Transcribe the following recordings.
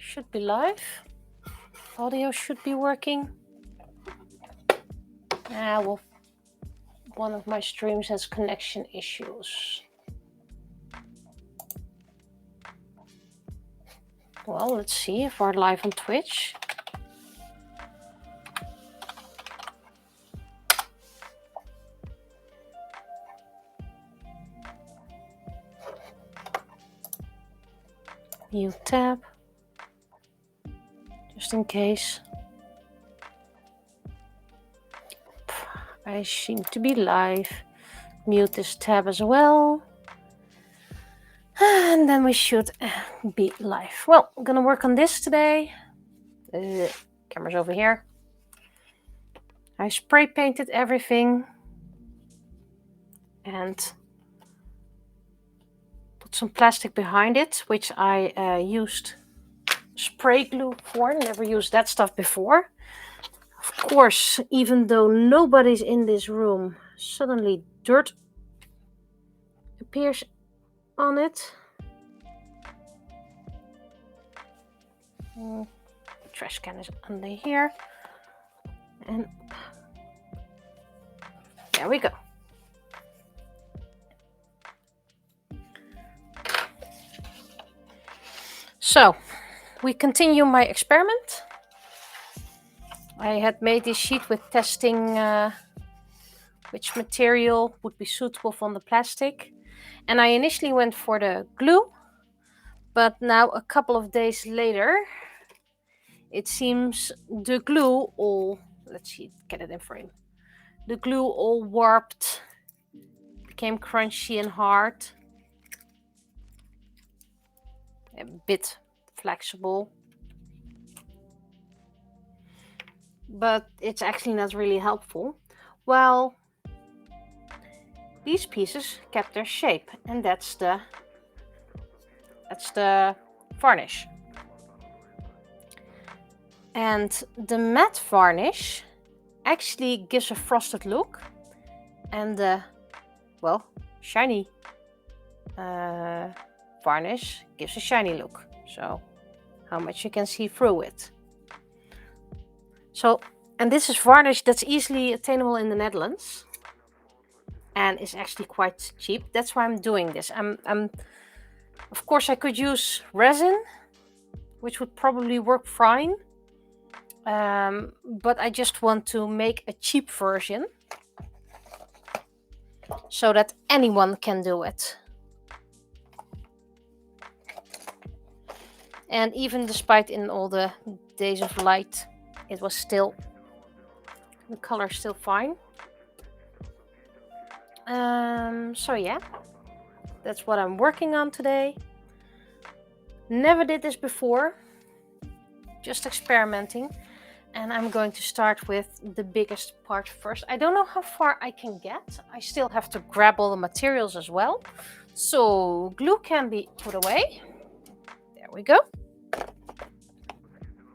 Should be live. Audio should be working. Well, one of my streams has connection issues. Well, let's see if we're live on Twitch. Mute tab. Just in case. I seem to be live. Mute this tab as well. And then we should be live. Well, I'm gonna work on this today. Camera's over here. I spray painted everything. And put some plastic behind it, which I used spray glue for. Never used that stuff before. Of course, even though nobody's in this room, suddenly dirt appears on it. The trash can is under here. And there we go. So, we continue my experiment. I had made this sheet with testing which material would be suitable for the plastic. And I initially went for the glue, but now a couple of days later, it seems the glue all, let's see, get it in frame. The glue all warped, became crunchy and hard, a bit flexible. But it's actually not really helpful. Well, these pieces kept their shape, and that's the varnish. And the matte varnish actually gives a frosted look, and the, well, shiny varnish gives a shiny look. So how much you can see through it. So, and this is varnish that's easily attainable in the Netherlands and is actually quite cheap. That's why I'm doing this. Of course, I could use resin, which would probably work fine. But I just want to make a cheap version so that anyone can do it. And even despite in all the days of light, it was still, the color is still fine. So yeah, that's what I'm working on today. Never did this before, just experimenting. And I'm going to start with the biggest part first. I don't know how far I can get. I still have to grab all the materials as well. So glue can be put away. There we go.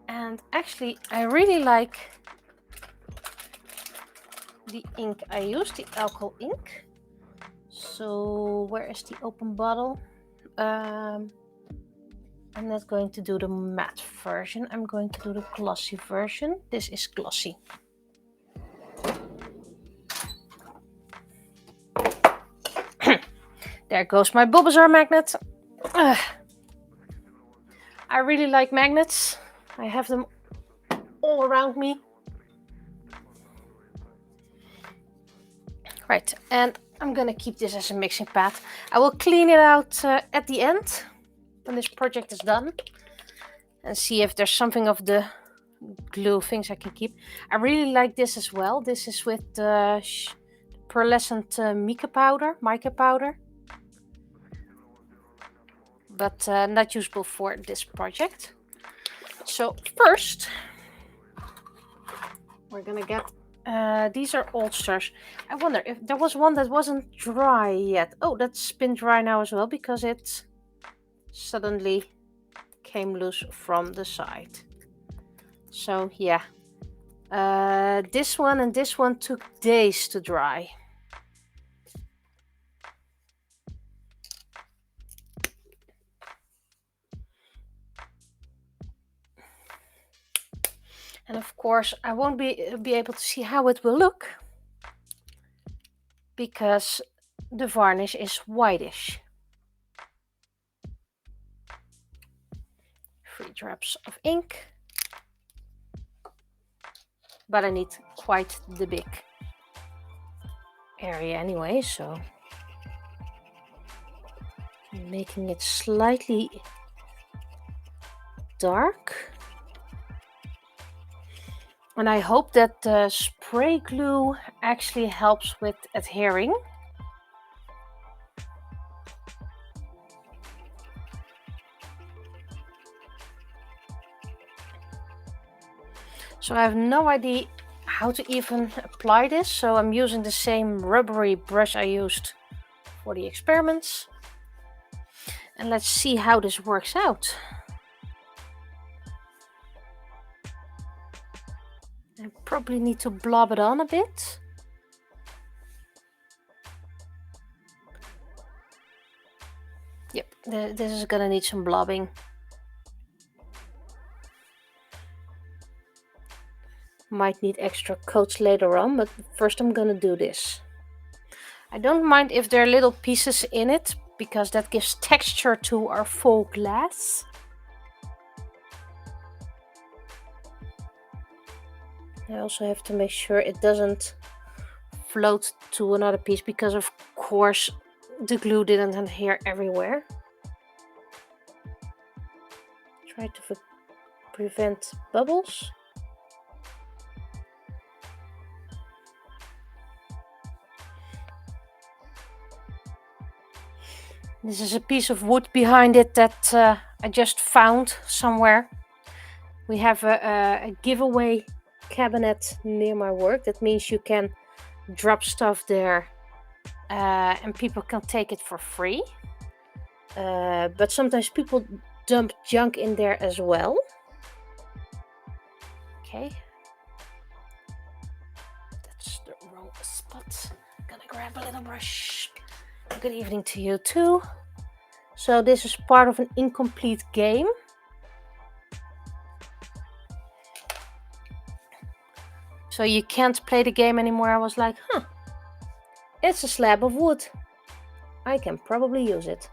And actually, I really like the ink I use, the alcohol ink. So where is the open bottle? I'm not going to do the matte version. I'm going to do the glossy version. This is glossy. There goes my Bulbasaur magnet. I really like magnets. I have them all around me. Right, and I'm gonna keep this as a mixing pad. I will clean it out at the end when this project is done and see if there's something of the glue things I can keep. I really like this as well. This is with the pearlescent mica powder, but not usable for this project. So first, we're gonna get, these are oldsters. I wonder if there was one that wasn't dry yet. Oh, that's been dry now as well because it suddenly came loose from the side. So yeah, this one and this one took days to dry. And of course, I won't be able to see how it will look because the varnish is whitish. 3 drops of ink. But I need quite the big area anyway, so I'm making it slightly dark. And I hope that the spray glue actually helps with adhering. So I have no idea how to even apply this, so I'm using the same rubbery brush I used for the experiments. And let's see how this works out. I probably need to blob it on a bit. Yep, this is gonna need some blobbing. Might need extra coats later on, but first I'm gonna do this. I don't mind if there are little pieces in it, because that gives texture to our faux glass. I also have to make sure it doesn't float to another piece, because of course the glue didn't adhere everywhere. Try to prevent bubbles. This is a piece of wood behind it that I just found somewhere. We have a giveaway cabinet near my work. That means you can drop stuff there and people can take it for free. But sometimes people dump junk in there as well. Okay. That's the wrong spot. I'm gonna grab a little brush. Good evening to you too. So this is part of an incomplete game. So you can't play the game anymore. I was like, it's a slab of wood. I can probably use it.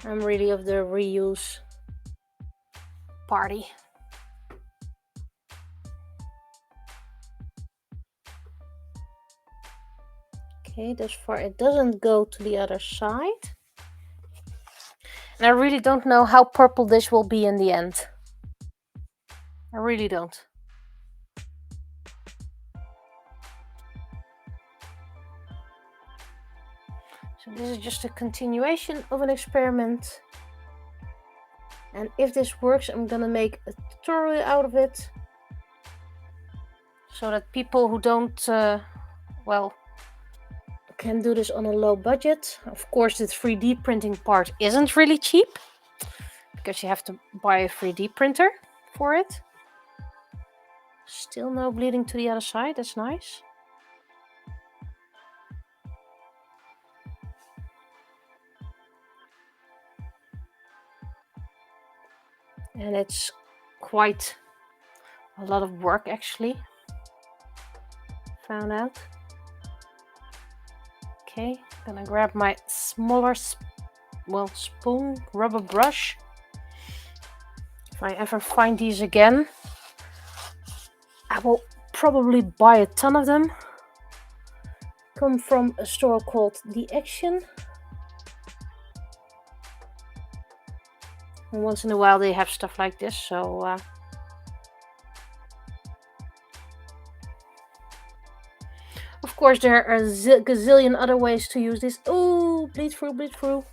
I'm really of the reuse party. Okay, thus far it doesn't go to the other side. And I really don't know how purple this will be in the end. I really don't. So this is just a continuation of an experiment. And if this works, I'm gonna make a tutorial out of it. So that people who don't, well, can do this on a low budget. Of course, the 3D printing part isn't really cheap, because you have to buy a 3D printer for it. Still no bleeding to the other side, that's nice. And it's quite a lot of work actually, found out. Okay, gonna grab my smaller spoon rubber brush. If I ever find these again, I will probably buy a ton of them. Come from a store called The Action. And once in a while they have stuff like this, so of course there are a gazillion other ways to use this. Oh, bleed through, bleed through.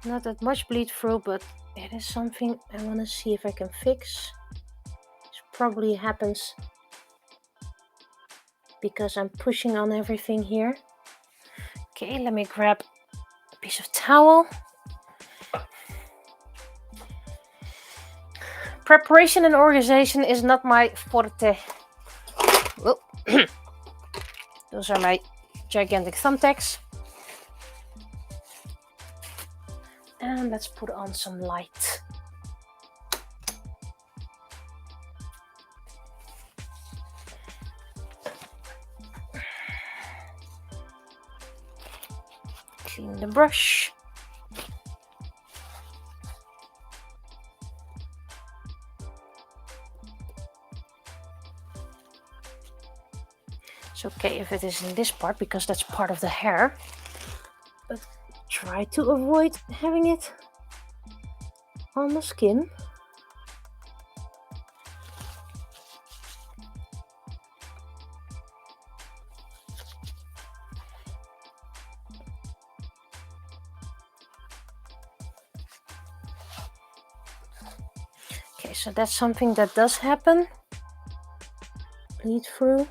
Not that much bleed through, but it is something I want to see if I can fix. This probably happens because I'm pushing on everything here. Okay, let me grab a piece of towel. Preparation and organization is not my forte. Oh. Those are my gigantic thumbtacks. And let's put on some light. Clean the brush. It's okay if it is in this part because that's part of the hair, but try to avoid having it on the skin. Okay, so that's something that does happen. Bleed through.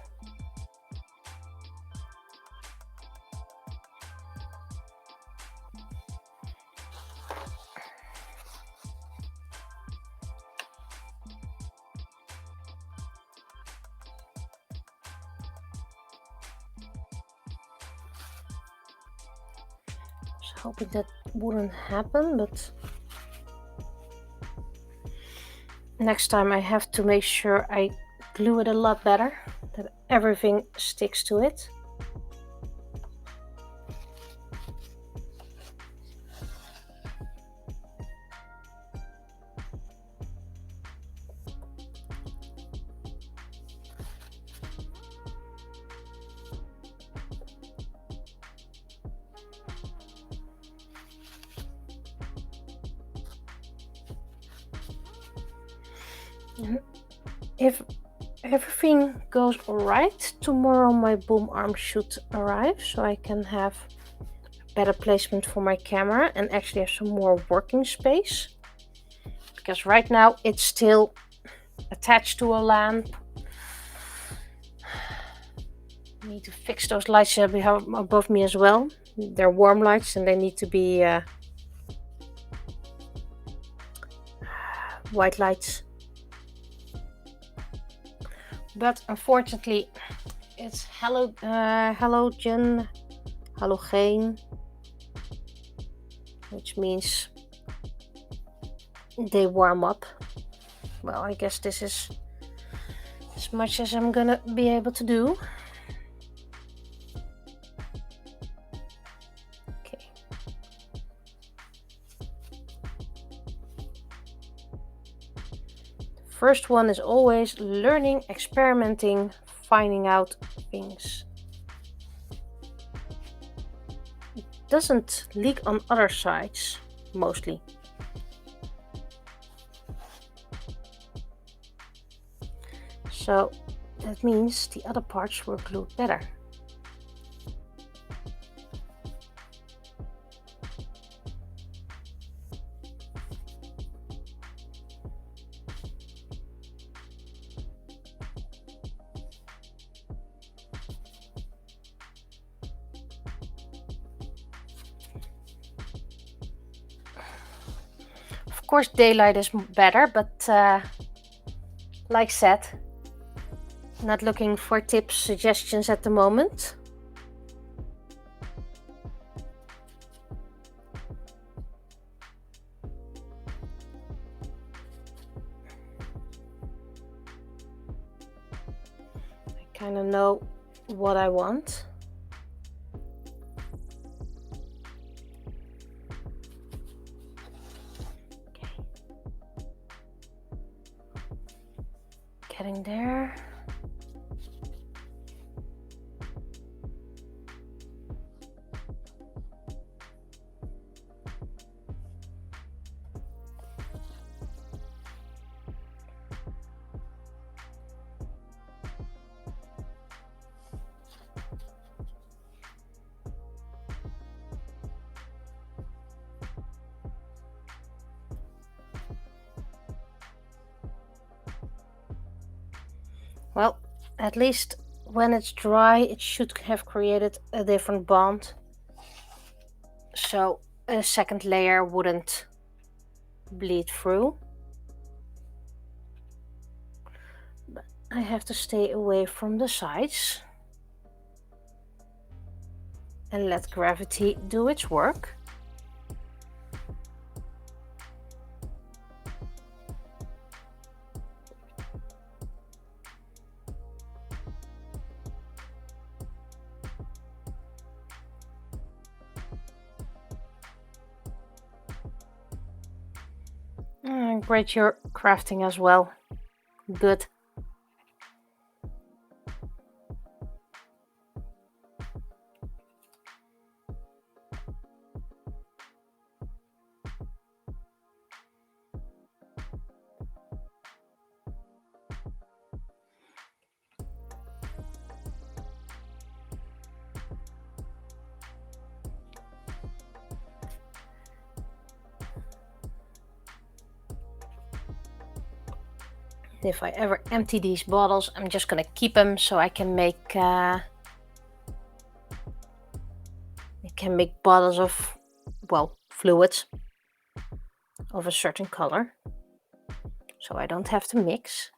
Hoping that wouldn't happen, but next time I have to make sure I glue it a lot better, that everything sticks to it. If everything goes alright, tomorrow my boom arm should arrive, so I can have a better placement for my camera and actually have some more working space. Because right now it's still attached to a lamp. I need to fix those lights above me as well. They're warm lights and they need to be white lights. But unfortunately, it's halogen, which means they warm up. Well, I guess this is as much as I'm gonna be able to do. Okay. First one is always learning, experimenting, finding out things. It doesn't leak on other sides, mostly. So that means the other parts were glued better. Of course, daylight is better, but like said, not looking for tips, suggestions at the moment. I kind of know what I want. Getting there. Well, at least when it's dry, it should have created a different bond. so a second layer wouldn't bleed through. But I have to stay away from the sides and let gravity do its work. Great, you're crafting as well. Good. If I ever empty these bottles, I'm just gonna keep them so I can make bottles of, well, fluids of a certain color, so I don't have to mix.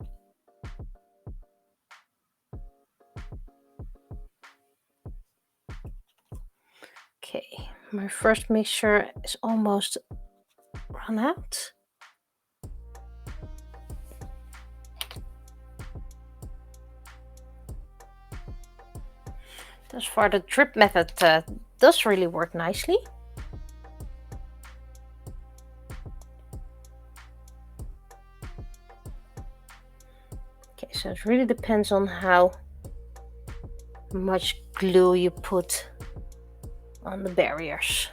Okay, my first mixture is almost run out. Thus far, the drip method does really work nicely. Okay, so it really depends on how much glue you put on the barriers.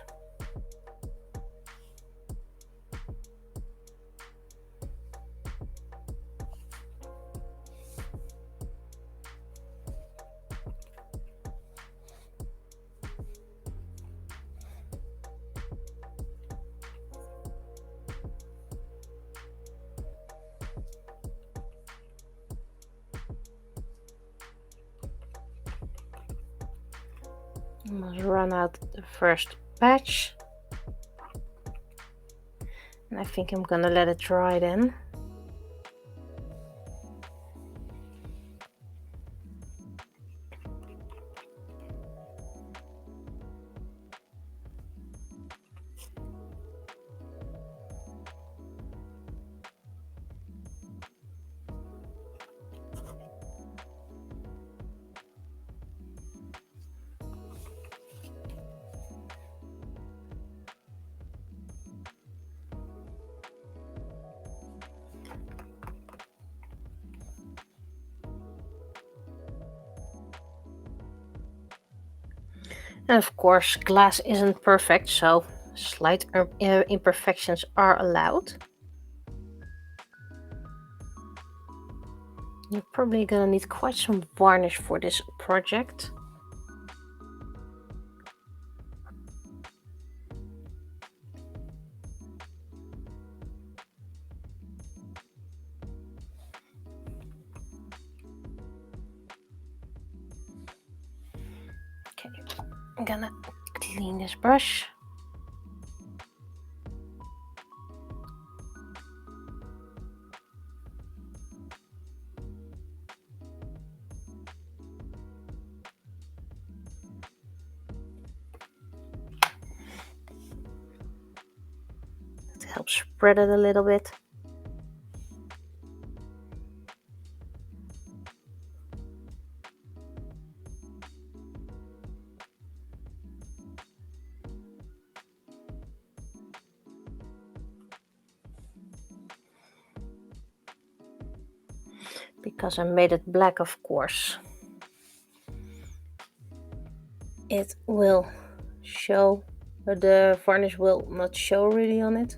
Almost run out the first batch, and I think I'm gonna let it dry then. And of course, glass isn't perfect, so slight imperfections are allowed. You're probably gonna need quite some varnish for this project. Okay, I'm gonna clean this brush. That helps spread it a little bit. Because I made it black, of course, it will show, the varnish will not show really on it.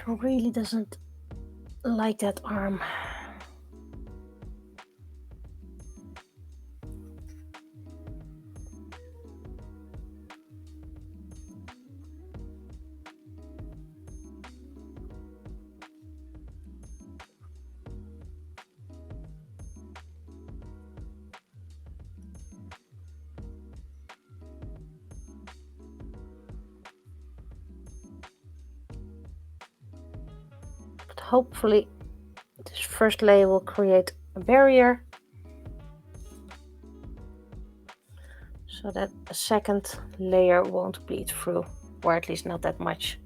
really doesn't like that arm. But hopefully this first layer will create a barrier so that a second layer won't bleed through, or at least not that much.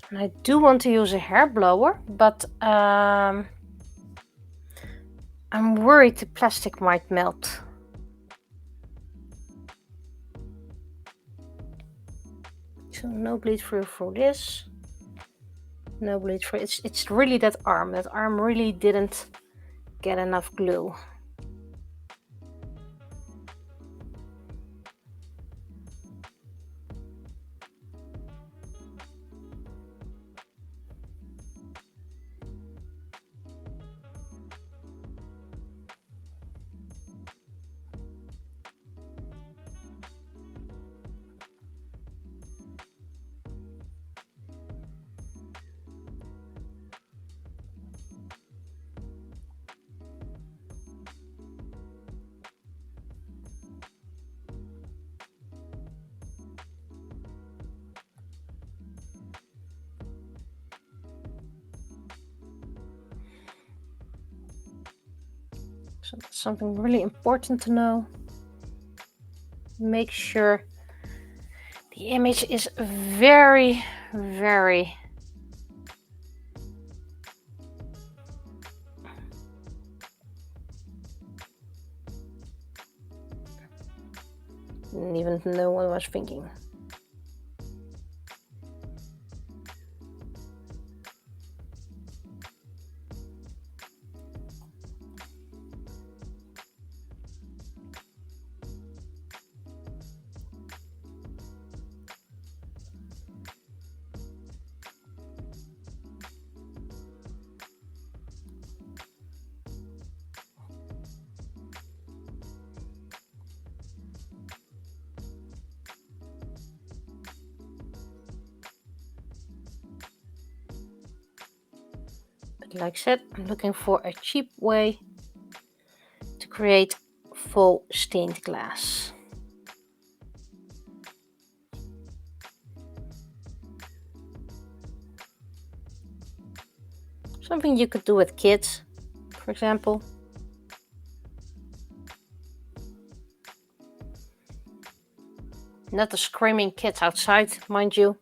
And I do want to use a hair blower, but I'm worried the plastic might melt. So no bleed through for this. No bleed through. It's really that arm. That arm really didn't get enough glue. So that's something really important to know. Make sure the image is very, very didn't even know what I was thinking. Like I said, I'm looking for a cheap way to create faux stained glass. Something you could do with kids, for example. Not the screaming kids outside, mind you.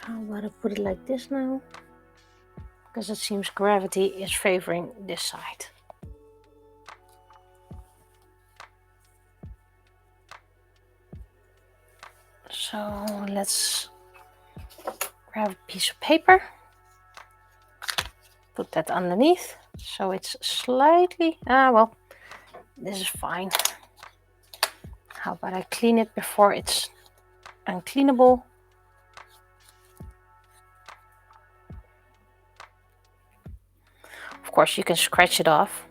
How about I put it like this now? Because it seems gravity is favoring this side. So let's grab a piece of paper, put that underneath, so it's slightly, well, this is fine. How about I clean it before it's uncleanable? Of course, you can scratch it off.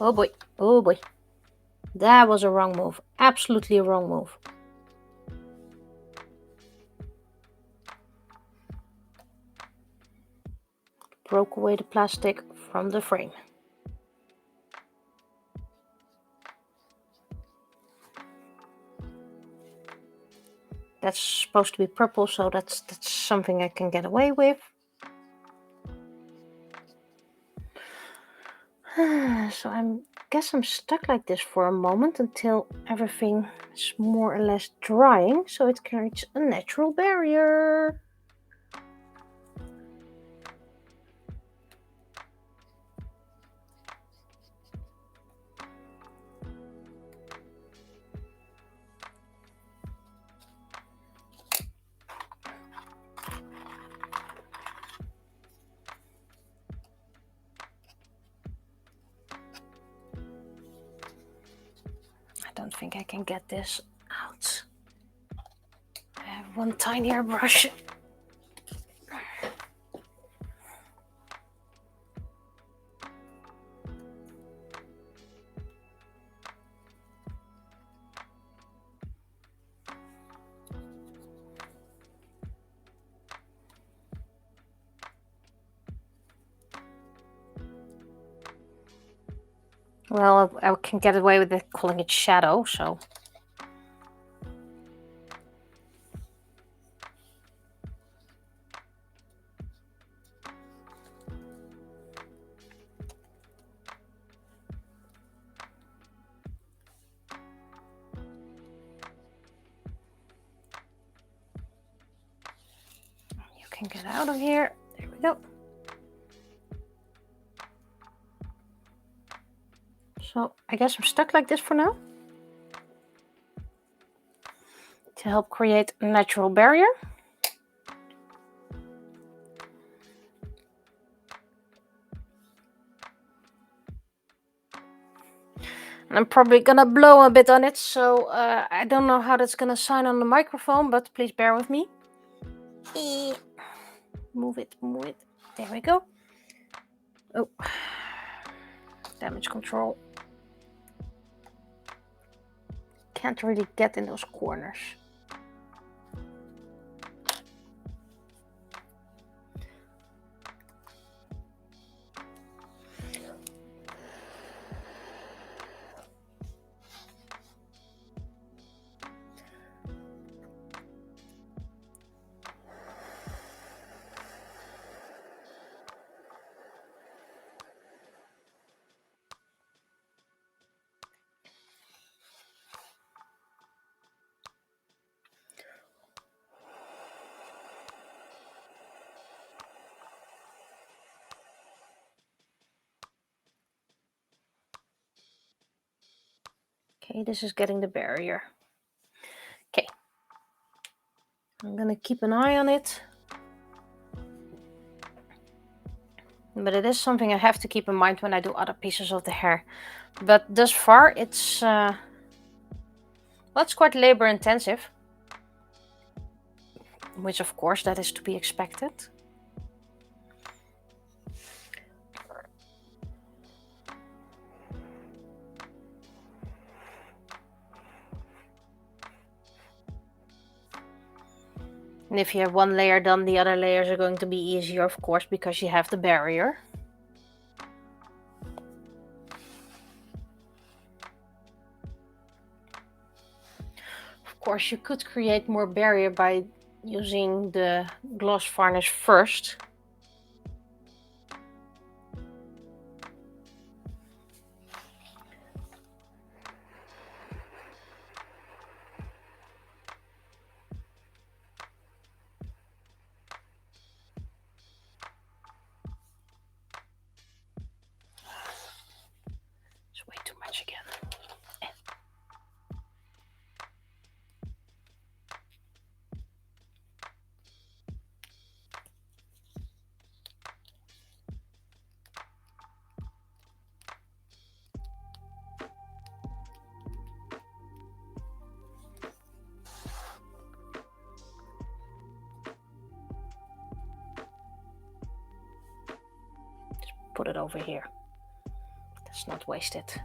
Oh boy, oh boy. That was a wrong move. Absolutely a wrong move. Broke away the plastic from the frame. That's supposed to be purple, so that's something I can get away with. So I guess I'm stuck like this for a moment until everything is more or less drying, so it creates a natural barrier. I don't think I can get this out. I have one tinier brush. Well, I can get away with it calling it shadow, so. You can get out of here. There we go. So I guess I'm stuck like this for now. To help create a natural barrier. And I'm probably gonna blow a bit on it, so I don't know how that's gonna sound on the microphone, but please bear with me. Move it, move it. There we go. Oh, damage control. Can't really get in those corners. Okay, this is getting the barrier. Okay. I'm gonna keep an eye on it. But it is something I have to keep in mind when I do other pieces of the hair. But thus far, it's well, it's quite labor intensive. Which of course that is to be expected. And if you have one layer done, the other layers are going to be easier, of course, because you have the barrier. Of course, you could create more barrier by using the gloss varnish first. It's way too much again. Just put it over here. Let's not waste it.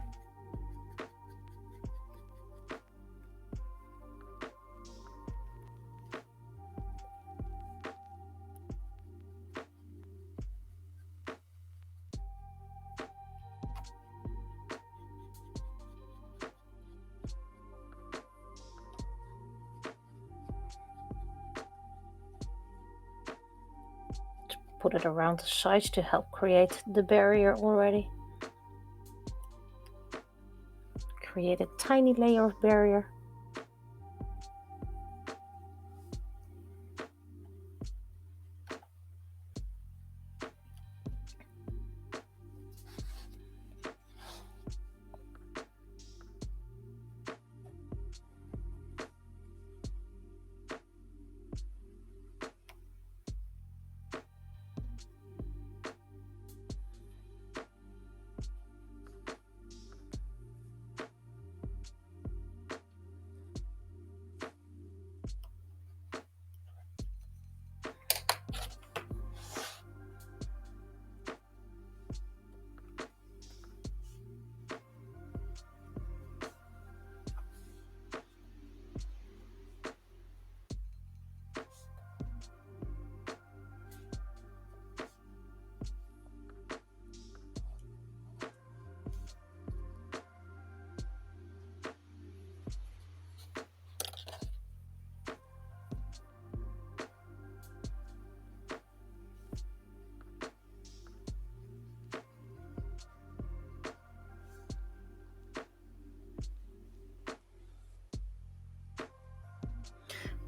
Put it around the sides to help create the barrier already. Create a tiny layer of barrier.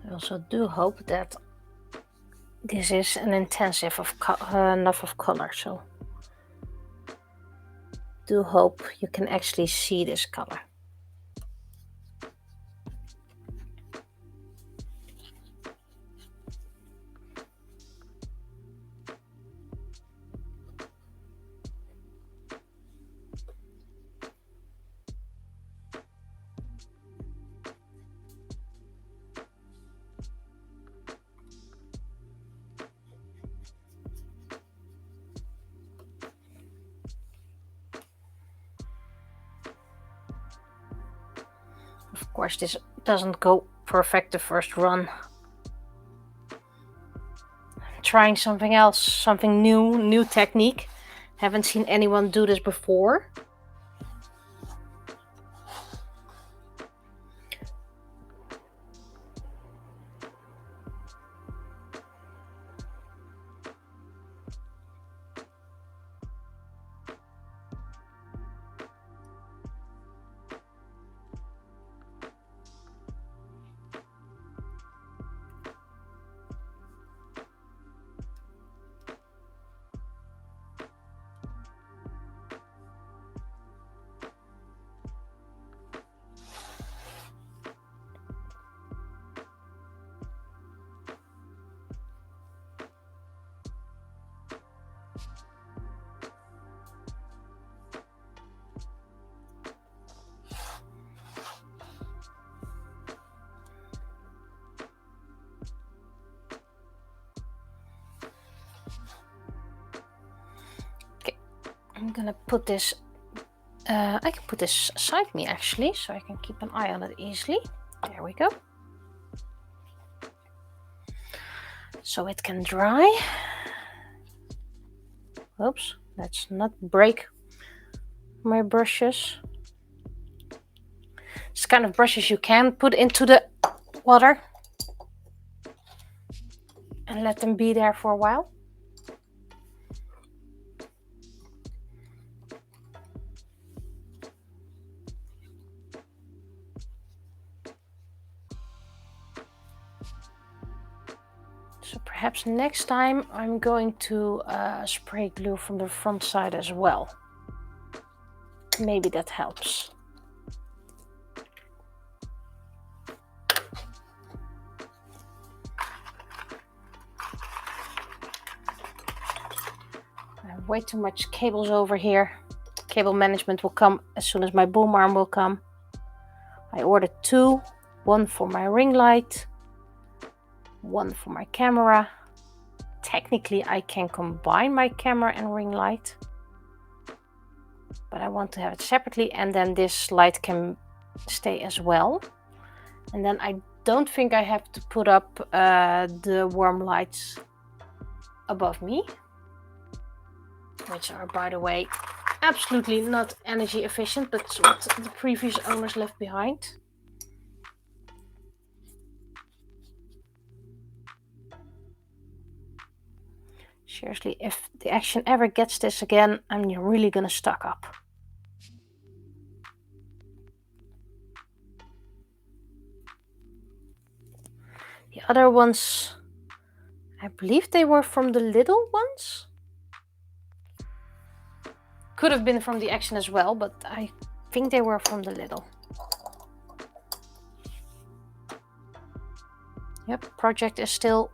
I also do hope that this is an intensive of enough of color, so do hope you can actually see this color. Of course, this doesn't go perfect the first run. Trying something else, something new technique. Haven't seen anyone do this before. I'm gonna put this, I can put this beside me actually, so I can keep an eye on it easily. There we go. So it can dry. Oops, let's not break my brushes. It's kind of brushes you can put into the water. and let them be there for a while. So perhaps next time I'm going to spray glue from the front side as well. Maybe that helps. I have way too much cables over here. Cable management will come as soon as my boom arm will come. I ordered 2, 1 for my ring light, 1 for my camera. Technically I can combine my camera and ring light, but I want to have it separately, and then this light can stay as well. And then I don't think I have to put up the warm lights above me, which are, by the way, absolutely not energy efficient, but it's what the previous owners left behind. Seriously, if the Action ever gets this again, I'm really gonna stock up. The other ones, I believe they were from the little ones. Could have been from the Action as well, but I think they were from the little. Yep, project is still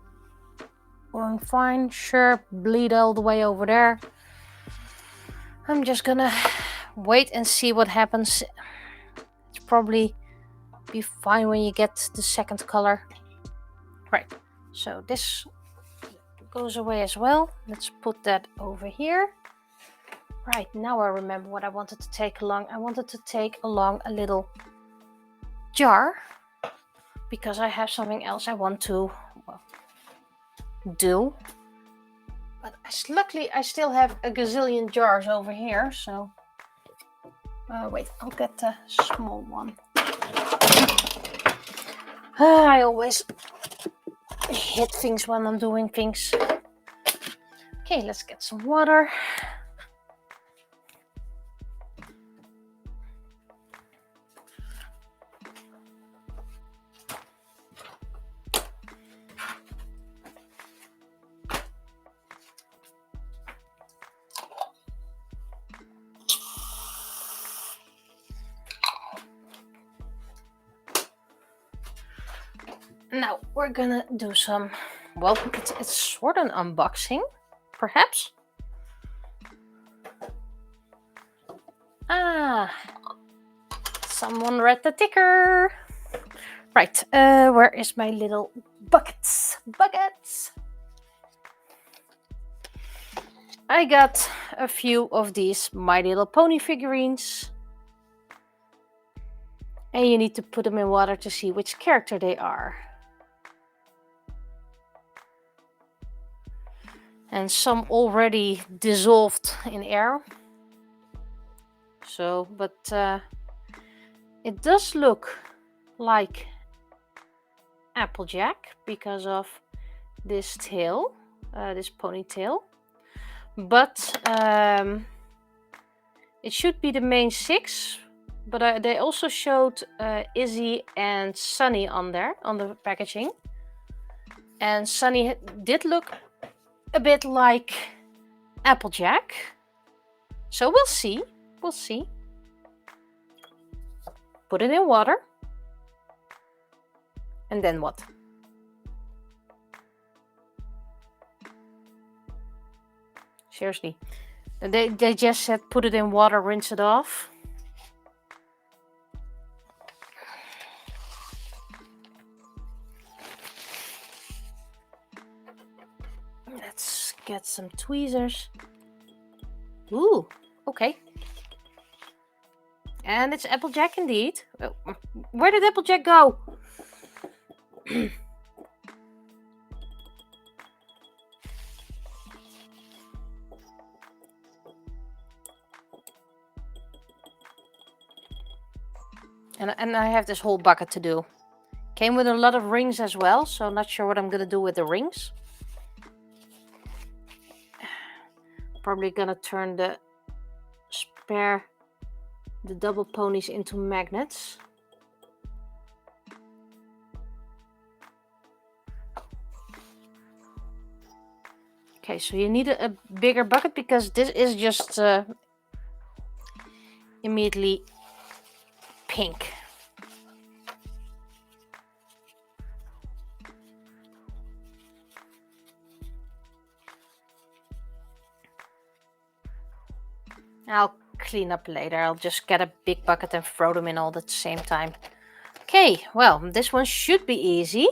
going fine. Sure, bleed all the way over there. I'm just gonna wait and see what happens. It's probably be fine when you get the second color. Right, so this goes away as well. Let's put that over here. Right, now I remember what I wanted to take along. I wanted to take along a little jar, because I have something else I want to do. But luckily I still have a gazillion jars over here, so... wait, I'll get the small one. I always hit things when I'm doing things. Okay, let's get some water. Now we're gonna do some, well, it's sort of an unboxing, perhaps. Someone read the ticker. Right, where is my little buckets? Buckets! I got a few of these My Little Pony figurines. And you need to put them in water to see which character they are. And some already dissolved in air. So, but it does look like Applejack because of this tail, this ponytail. But it should be the main 6. But they also showed Izzy and Sunny on there, on the packaging. And Sunny did look a bit like Applejack. So we'll see. We'll see. Put it in water. And then what? Seriously. They just said put it in water, rinse it off. Let's get some tweezers. Ooh, okay. And it's Applejack indeed. Oh, where did Applejack go? And I have this whole bucket to do. Came with a lot of rings as well, so not sure what I'm gonna do with the rings. probably gonna turn the double ponies into magnets. Okay, so you need a bigger bucket because this is just immediately pink. I'll clean up later. I'll just get a big bucket and throw them in all at the same time. Okay, well, this one should be easy.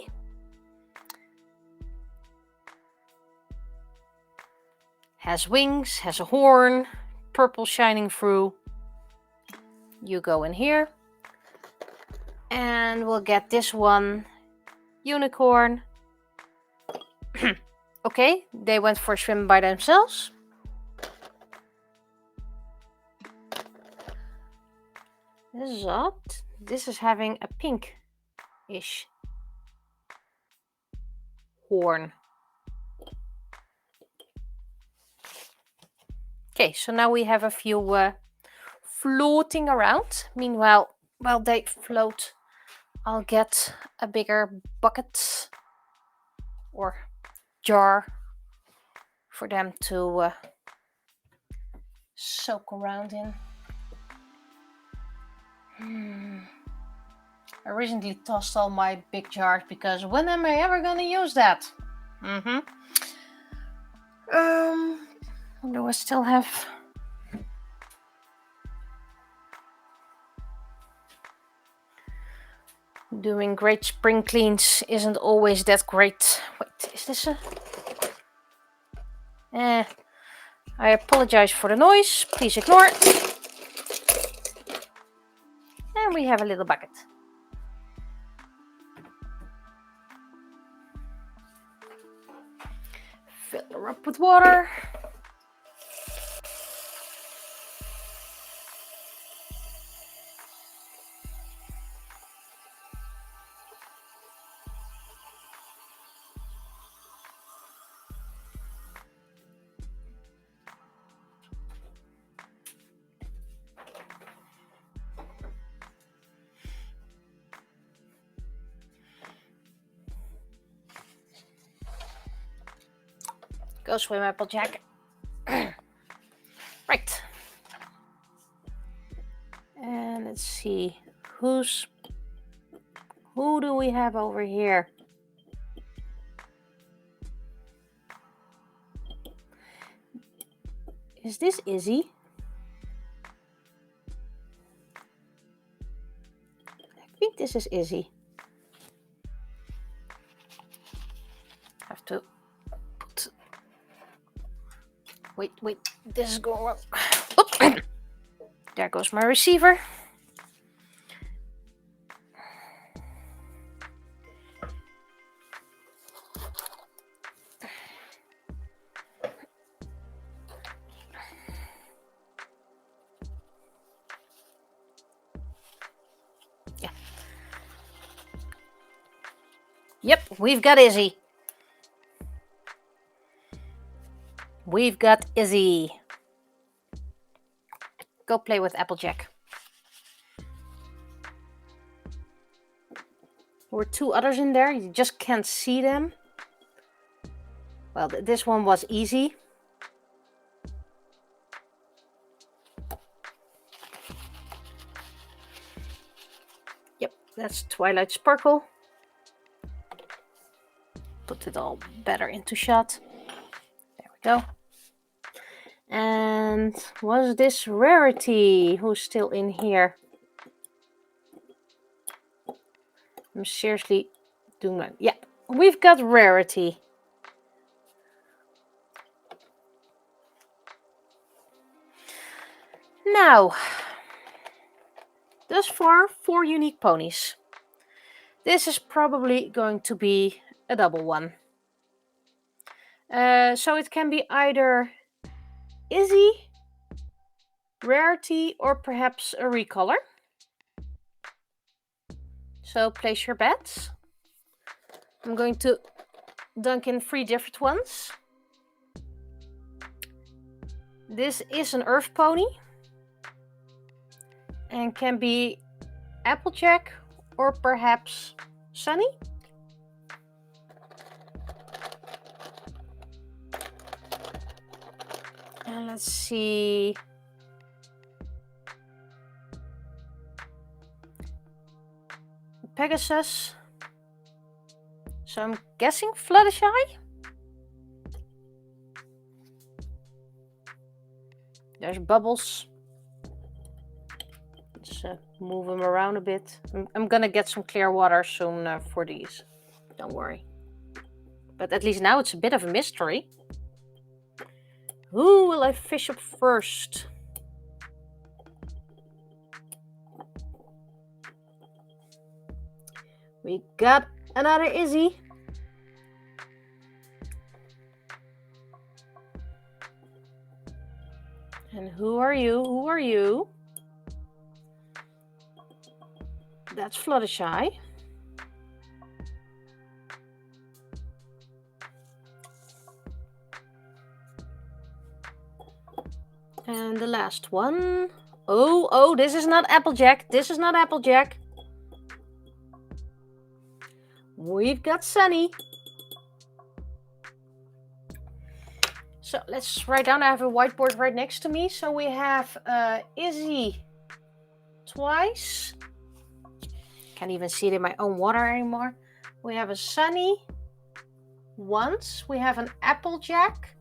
Has wings, has a horn, purple shining through. You go in here. And we'll get this one, unicorn. Okay, they went for a swim by themselves. This is odd. This is having a pink-ish horn. Okay, so now we have a few floating around. Meanwhile, while they float, I'll get a bigger bucket or jar for them to soak around in. I recently tossed all my big jars because when am I ever gonna use that? Do I still have? Doing great spring cleans isn't always that great. Wait, is this a? I apologize for the noise. Please ignore it. And we have a little bucket. Fill her up with water. Go swim, Applejack. Right. And let's see. Who do we have over here? Is this Izzy? I think this is Izzy. Have to put... Wait. This is going wrong. Oh. There goes my receiver. Yeah. Yep, we've got Izzy. We've got Izzy. Go play with Applejack. There were two others in there. You just can't see them. Well, this one was easy. Yep, that's Twilight Sparkle. Put it all better into shot. There we go. And was this Rarity who's still in here? I'm seriously doing that. Yeah, we've got Rarity. Now, thus far, 4 unique ponies. This is probably going to be a double one. So it can be either Izzy, Rarity, or perhaps a recolor. So place your bets. I'm going to dunk in 3 different ones. This is an earth pony and can be Applejack or perhaps Sunny. And let's see. Pegasus. So I'm guessing Fluttershy. There's Bubbles. Let's move them around a bit. I'm gonna get some clear water soon for these. Don't worry. But at least now it's a bit of a mystery. Who will I fish up first? We got another Izzy. And who are you? Who are you? That's Fluttershy. And the last one. Oh, this is not Applejack. This is not Applejack. We've got Sunny. So let's write down. I have a whiteboard right next to me. So we have Izzy twice. Can't even see it in my own water anymore. We have a Sunny once. We have an Applejack.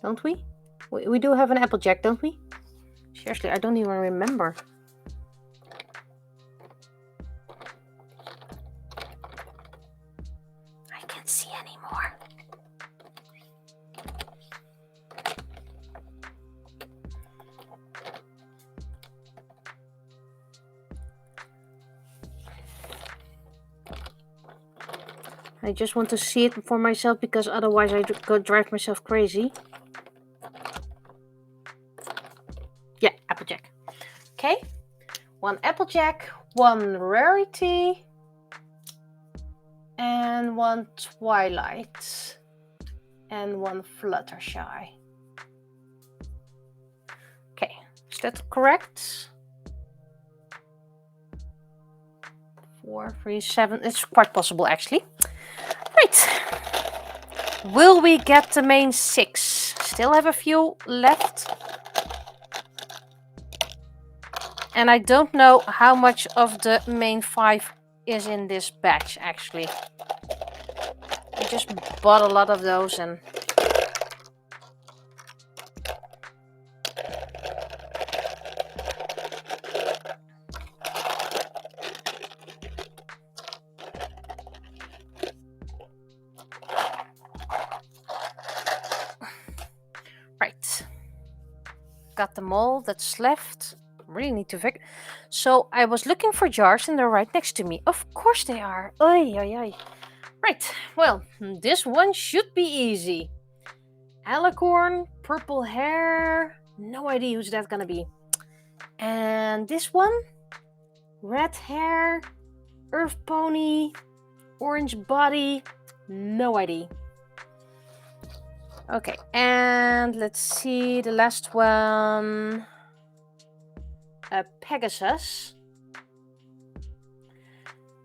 Don't we? We do have an Applejack, don't we? Seriously, I don't even remember. I can't see anymore. I just want to see it for myself because otherwise I go drive myself crazy. Yeah, Applejack. Okay. One Applejack, one Rarity, and one Twilight, and one Fluttershy. Okay, is that correct? 4, 3, 7. It's quite possible actually. Right. Will we get the main 6? Still have a few left. And I don't know how much of the main 5 is in this batch actually. I just bought a lot of those and right. Got them all that's left. Really need to figure. So I was looking for jars and they're right next to me. Of course they are. Oy, oy, oy. Right. Well, this one should be easy. Alicorn, purple hair. No idea who's that gonna be. And this one, red hair, earth pony, orange body. No idea. Okay, and let's see the last one. A Pegasus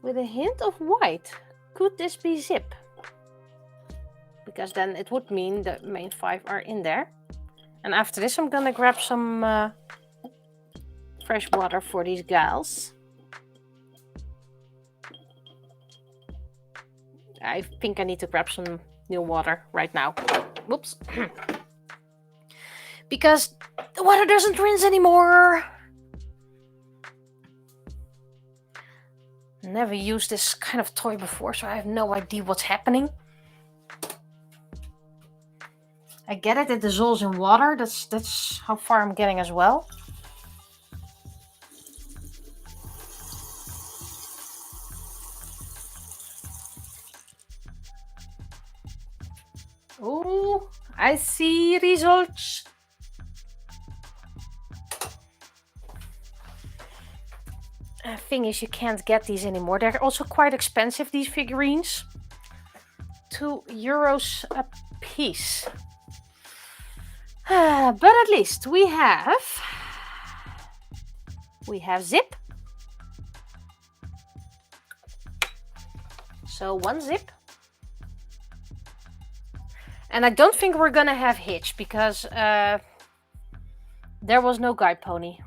with a hint of white. Could this be Zip? Because then it would mean the main 5 are in there. And after this I'm gonna grab some fresh water for these gals. I think I need to grab some new water right now. Whoops. Because the water doesn't rinse anymore. Never used this kind of toy before, so I have no idea what's happening. I get it dissolves in water. That's how far I'm getting as well. Oh, I see results. Thing is, you can't get these anymore. They're also quite expensive, these figurines. €2 a piece. But at least we have zip. So 1 zip. And I don't think we're gonna have hitch because there was no guide pony.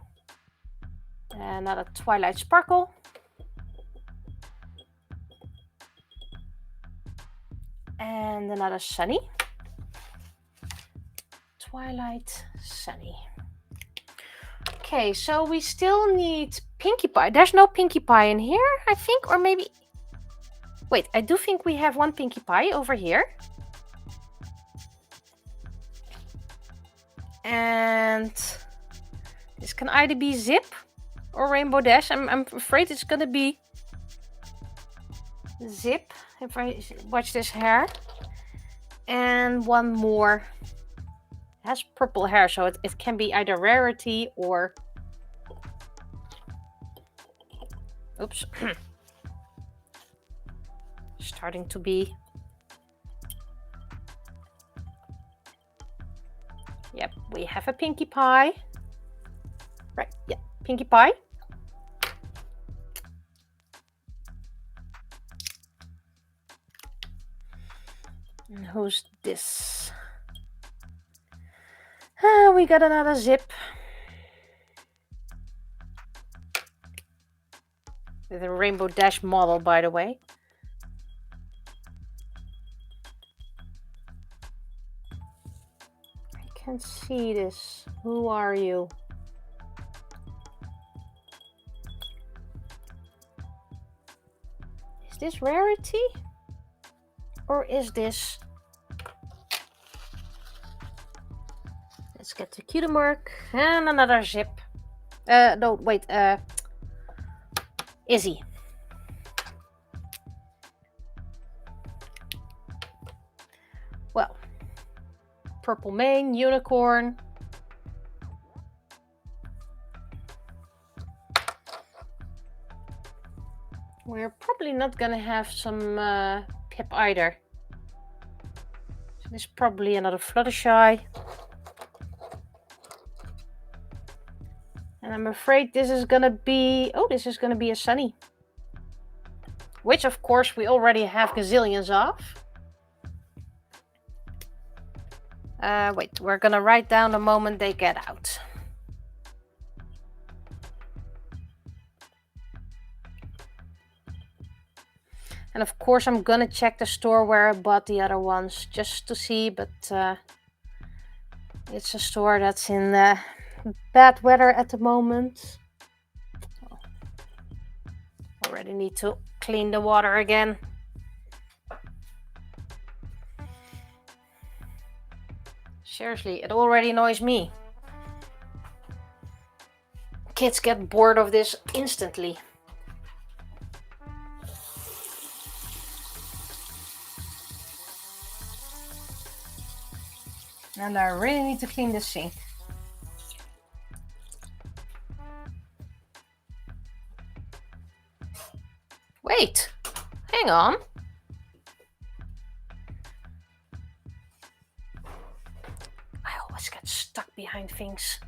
Another Twilight Sparkle. And another Sunny. Twilight Sunny. Okay, so we still need Pinkie Pie. There's no Pinkie Pie in here, I think, or maybe... Wait, I do think we have 1 Pinkie Pie over here. And this can either be Zip or Rainbow Dash. I'm afraid it's gonna be Zip if I watch this hair. And 1 more. It has purple hair, so it can be either Rarity or... Oops. Starting to be... Yep, we have a Pinkie Pie. Right, yeah, Pinkie Pie. And who's this? We got another Zip. With a Rainbow Dash model, by the way. I can't see this. Who are you? Is this Rarity? Or is this... Let's get the cutie mark. And another Zip. No, wait. Izzy. Well, purple mane, unicorn. We're probably not gonna have some Pip either. So this is probably another Fluttershy. And I'm afraid this is gonna be... Oh, this is gonna be a Sunny. Which, of course, we already have gazillions of. Wait, we're gonna write down the moment they get out. And of course, I'm gonna check the store where I bought the other ones just to see, but it's a store that's in bad weather at the moment. Oh. Already need to clean the water again. Seriously, it already annoys me. Kids get bored of this instantly. And I really need to clean the sink. Wait, hang on. I always get stuck behind things.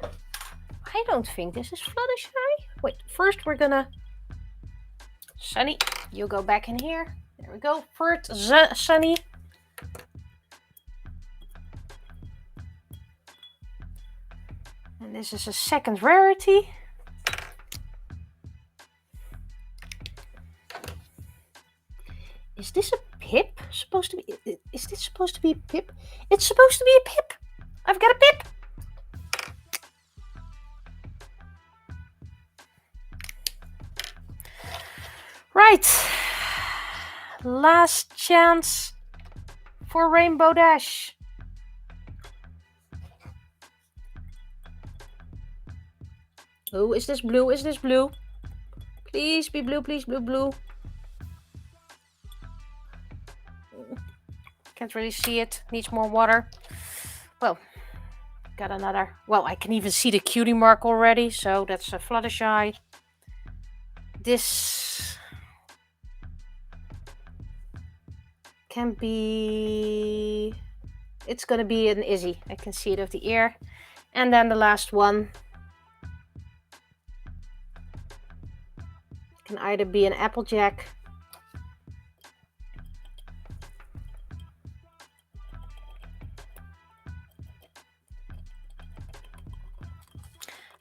I don't think this is Fluttershy. Wait, first we're gonna... Sunny, you go back in here. There we go. First, Sunny. And this is a second Rarity. Is this a Pip? Supposed to be? Is this supposed to be a Pip? It's supposed to be a Pip. I've got a Pip. Right. Last chance for Rainbow Dash. Oh, is this blue? Is this blue? Please be blue, please be blue. Can't really see it. Needs more water. Well, got another. Well, I can even see the cutie mark already, so that's a Fluttershy. This can be it's gonna be an Izzy. I can see it of the ear. And then the last one can either be an Applejack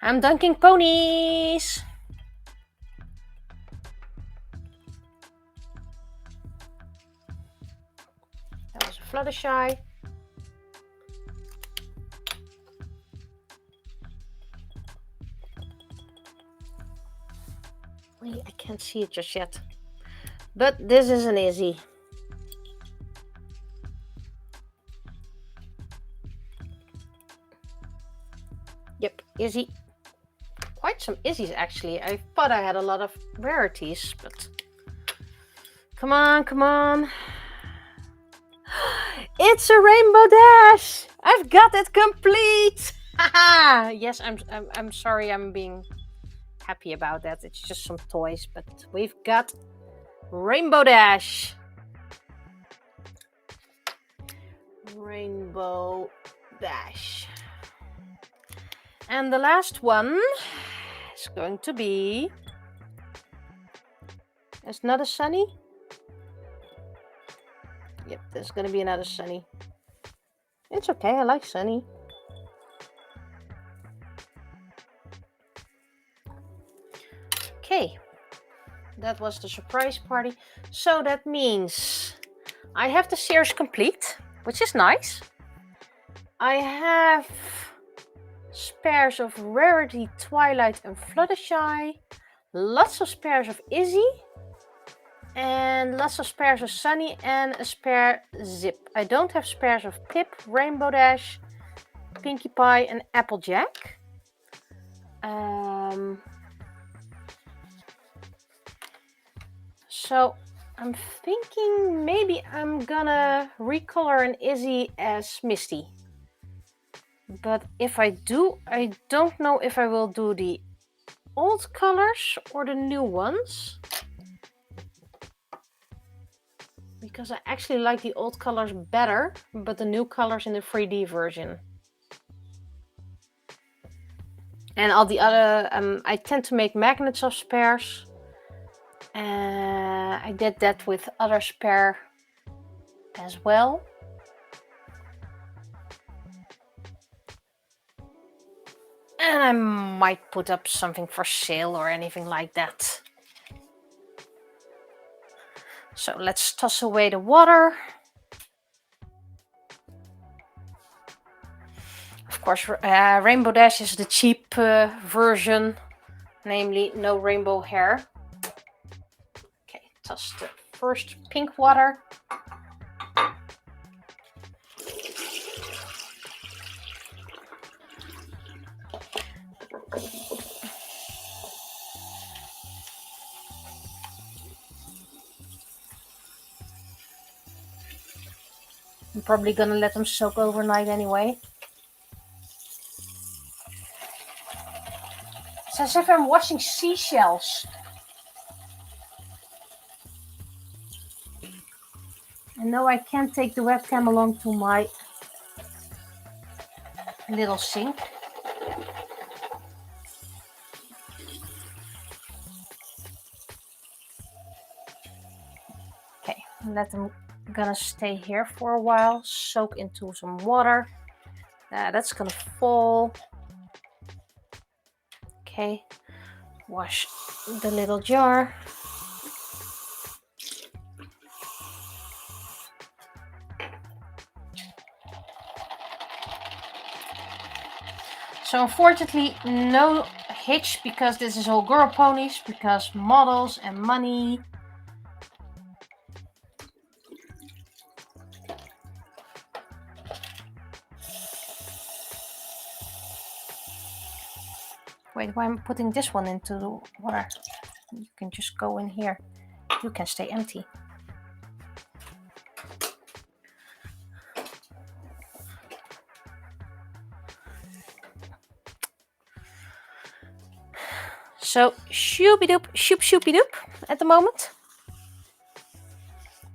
I'm dunking ponies. That was a Fluttershy. I can't see it just yet. But this is an Izzy. Yep, Izzy. Quite some Izzies actually. I thought I had a lot of rarities, but come on, come on. It's a Rainbow Dash! I've got it complete! Haha! Yes, I'm sorry I'm being happy about that. It's just some toys, but we've got Rainbow Dash. Rainbow Dash. And the last one is going to be... It's another Sunny. Yep, there's going to be another Sunny. It's okay, I like Sunny. Okay, that was the surprise party. So that means I have the series complete, which is nice. I have spares of Rarity, Twilight and Fluttershy. Lots of spares of Izzy. And lots of spares of Sunny and a spare Zip. I don't have spares of Pip, Rainbow Dash, Pinkie Pie and Applejack. So I'm thinking maybe I'm gonna recolor an Izzy as Misty. But if I do, I don't know if I will do the old colors or the new ones. Because I actually like the old colors better, but the new colors in the 3D version. And all the other, I tend to make magnets of spares. I did that with other spare as well. And I might put up something for sale or anything like that. So let's toss away the water. Of course, Rainbow Dash is the cheap version, namely no rainbow hair. Okay, toss the first pink water. I'm probably gonna let them soak overnight anyway. It's as if I'm washing seashells. And no, I can't take the webcam along to my little sink. Okay, let them gonna stay here for a while, soak into some water. That's gonna fall. Okay, wash the little jar. So unfortunately no hitch because this is all girl ponies, because models and money. Wait, why am I putting this one into the water? You can just go in here. You can stay empty. So, shooby-doop, shoop-shoopy-doop at the moment.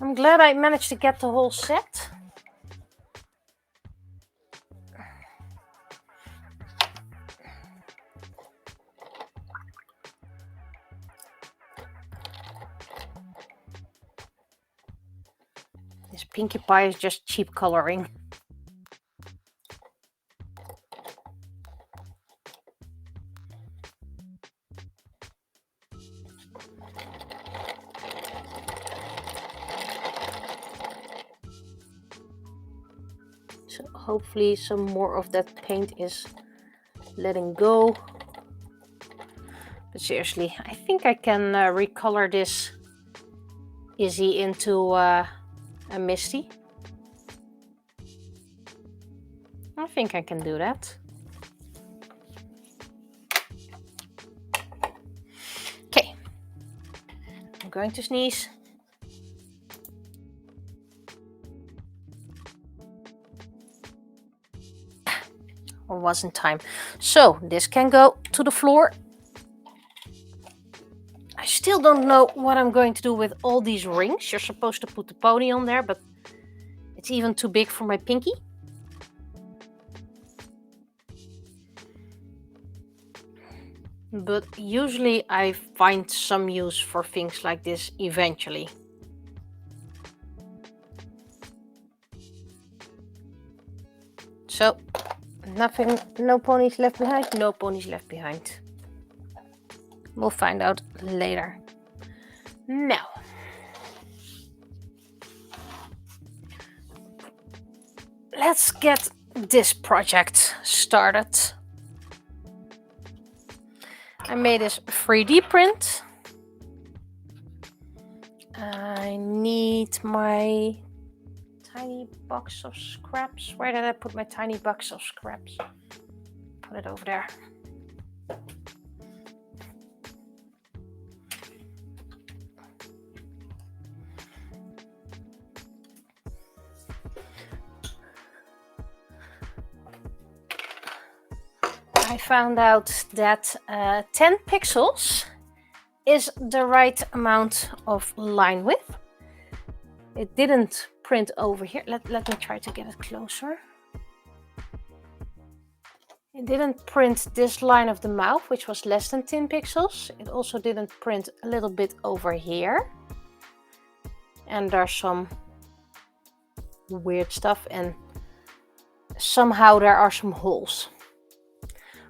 I'm glad I managed to get the whole set. This Pinkie Pie is just cheap coloring. So hopefully some more of that paint is letting go. But seriously, I think I can recolor this Izzy into a Misty. I think I can do that. Okay, I'm going to sneeze. Or wasn't time. So this can go to the floor. I still don't know what I'm going to do with all these rings. You're supposed to put the pony on there, but it's even too big for my pinky. But usually I find some use for things like this eventually. So, nothing, no ponies left behind, no ponies left behind. We'll find out later. Now, let's get this project started. I made this 3D print. I need my tiny box of scraps. Where did I put my tiny box of scraps? Put it over there. I found out that 10 pixels is the right amount of line width. It didn't print over here. Let me try to get it closer. It didn't print this line of the mouth, which was less than 10 pixels. It also didn't print a little bit over here. And there's some weird stuff, and somehow there are some holes.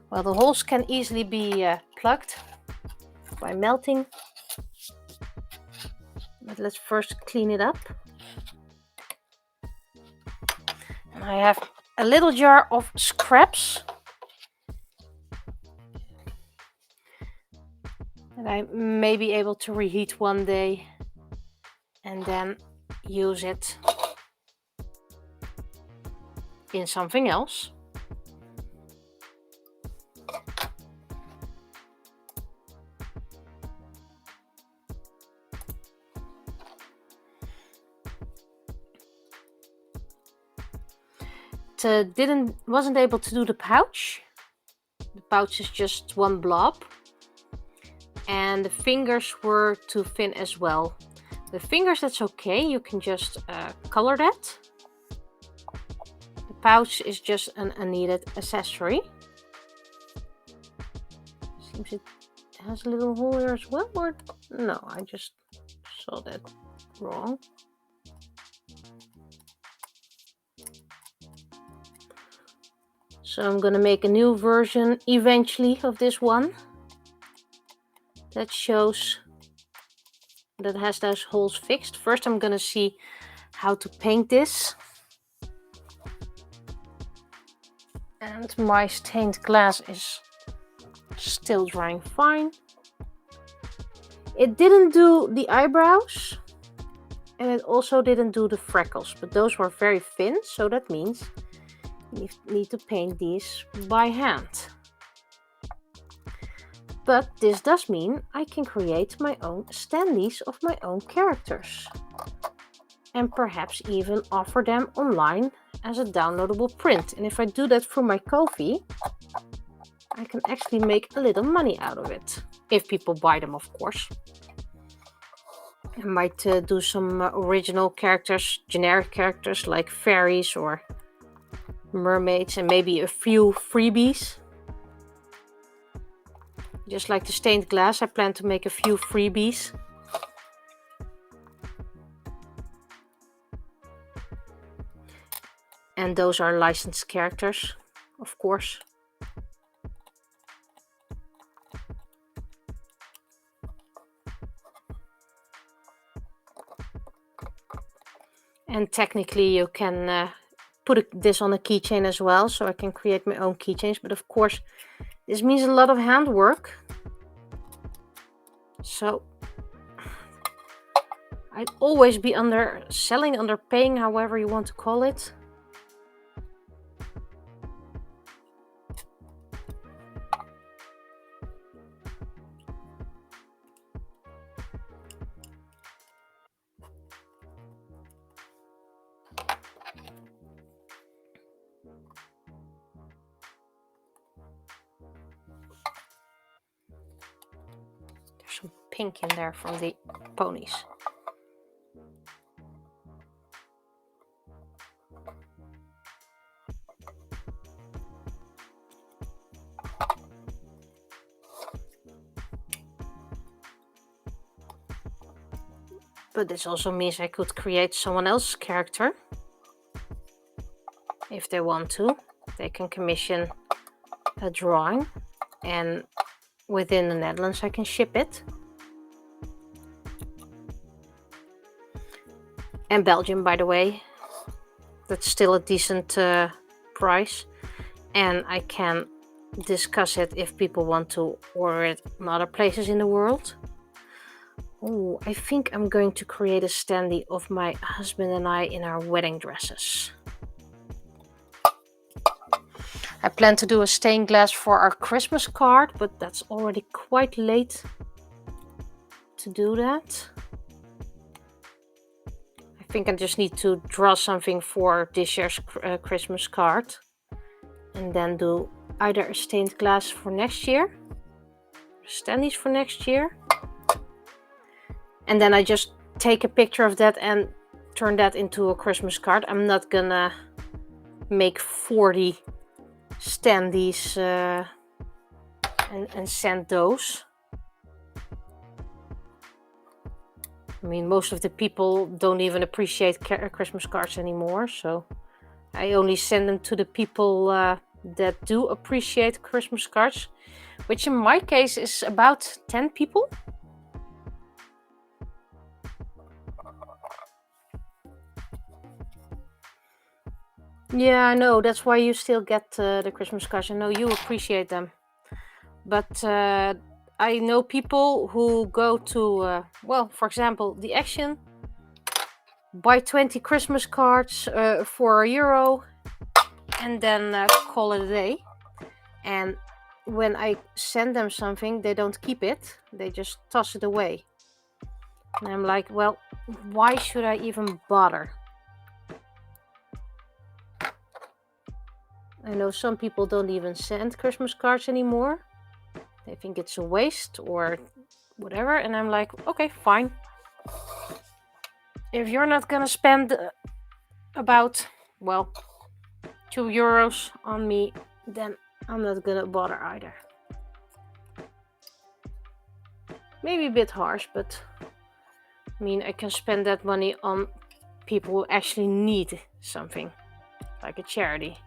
Well, the holes can easily be plugged by melting. But let's first clean it up. And I have a little jar of scraps that I may be able to reheat one day and then use it in something else. Wasn't able to do the pouch. The pouch is just one blob, and the fingers were too thin as well. The fingers, that's okay, you can just color that. The pouch is just an unneeded accessory. Seems it has a little hole here as well, or no, I just saw that wrong. So I'm gonna make a new version eventually of this one that shows that has those holes fixed. First I'm gonna see how to paint this. And my stained glass is still drying fine. It didn't do the eyebrows, and it also didn't do the freckles, but those were very thin, so that means you need to paint these by hand. But this does mean I can create my own standees of my own characters, and perhaps even offer them online as a downloadable print. And if I do that through my Ko-fi, I can actually make a little money out of it, if people buy them, of course. I might do some original characters, generic characters like fairies or mermaids, and maybe a few freebies. Just like the stained glass, I plan to make a few freebies. And those are licensed characters, of course. And technically you can put this on a keychain as well, so I can create my own keychains. But of course, this means a lot of handwork. So I'd always be underselling, underpaying, however you want to call it. There's some pink in there from the ponies. But this also means I could create someone else's character. If they want to, they can commission a drawing, and within the Netherlands I can ship it. And Belgium, by the way, that's still a decent price. And I can discuss it if people want to order it in other places in the world. Oh, I think I'm going to create a standee of my husband and I in our wedding dresses. I plan to do a stained glass for our Christmas card, but that's already quite late to do that. I think I just need to draw something for this year's Christmas card. And then do either a stained glass for next year, standees for next year. And then I just take a picture of that and turn that into a Christmas card. I'm not gonna make 40 standees and send those. I mean, most of the people don't even appreciate Christmas cards anymore, so I only send them to the people that do appreciate Christmas cards, which in my case is about 10 people. Yeah, I know. That's why you still get the Christmas cards. I know you appreciate them. But I know people who go to, well, for example, the Action, buy 20 Christmas cards for €1, and then call it a day. And when I send them something, they don't keep it. They just toss it away. And I'm like, well, why should I even bother? I know some people don't even send Christmas cards anymore. They think it's a waste or whatever. And I'm like, okay, fine. If you're not gonna spend about, well, €2 on me, then I'm not gonna bother either. Maybe a bit harsh, but I mean, I can spend that money on people who actually need something, like a charity.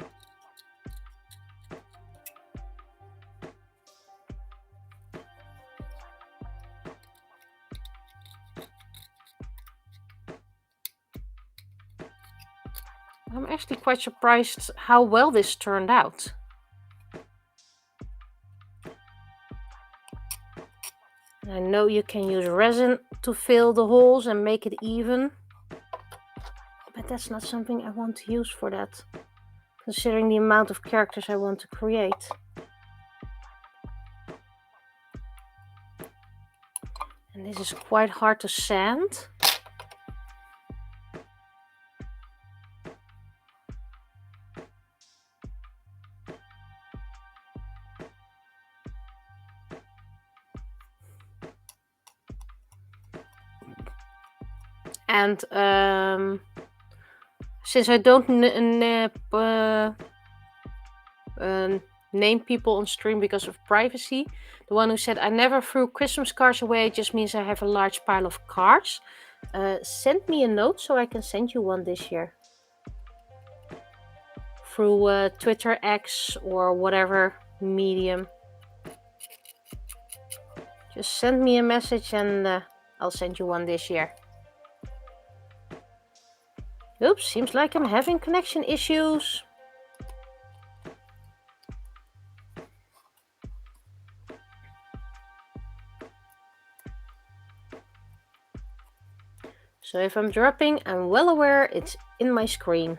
I'm actually quite surprised how well this turned out. I know you can use resin to fill the holes and make it even, but that's not something I want to use for that, considering the amount of characters I want to create. And this is quite hard to sand. And since I don't name people on stream because of privacy, the one who said I never threw Christmas cards away just means I have a large pile of cards. Send me a note so I can send you one this year. through Twitter, X, or whatever medium, just send me a message and I'll send you one this year. Oops, seems like I'm having connection issues. So if I'm dropping, I'm well aware it's in my screen.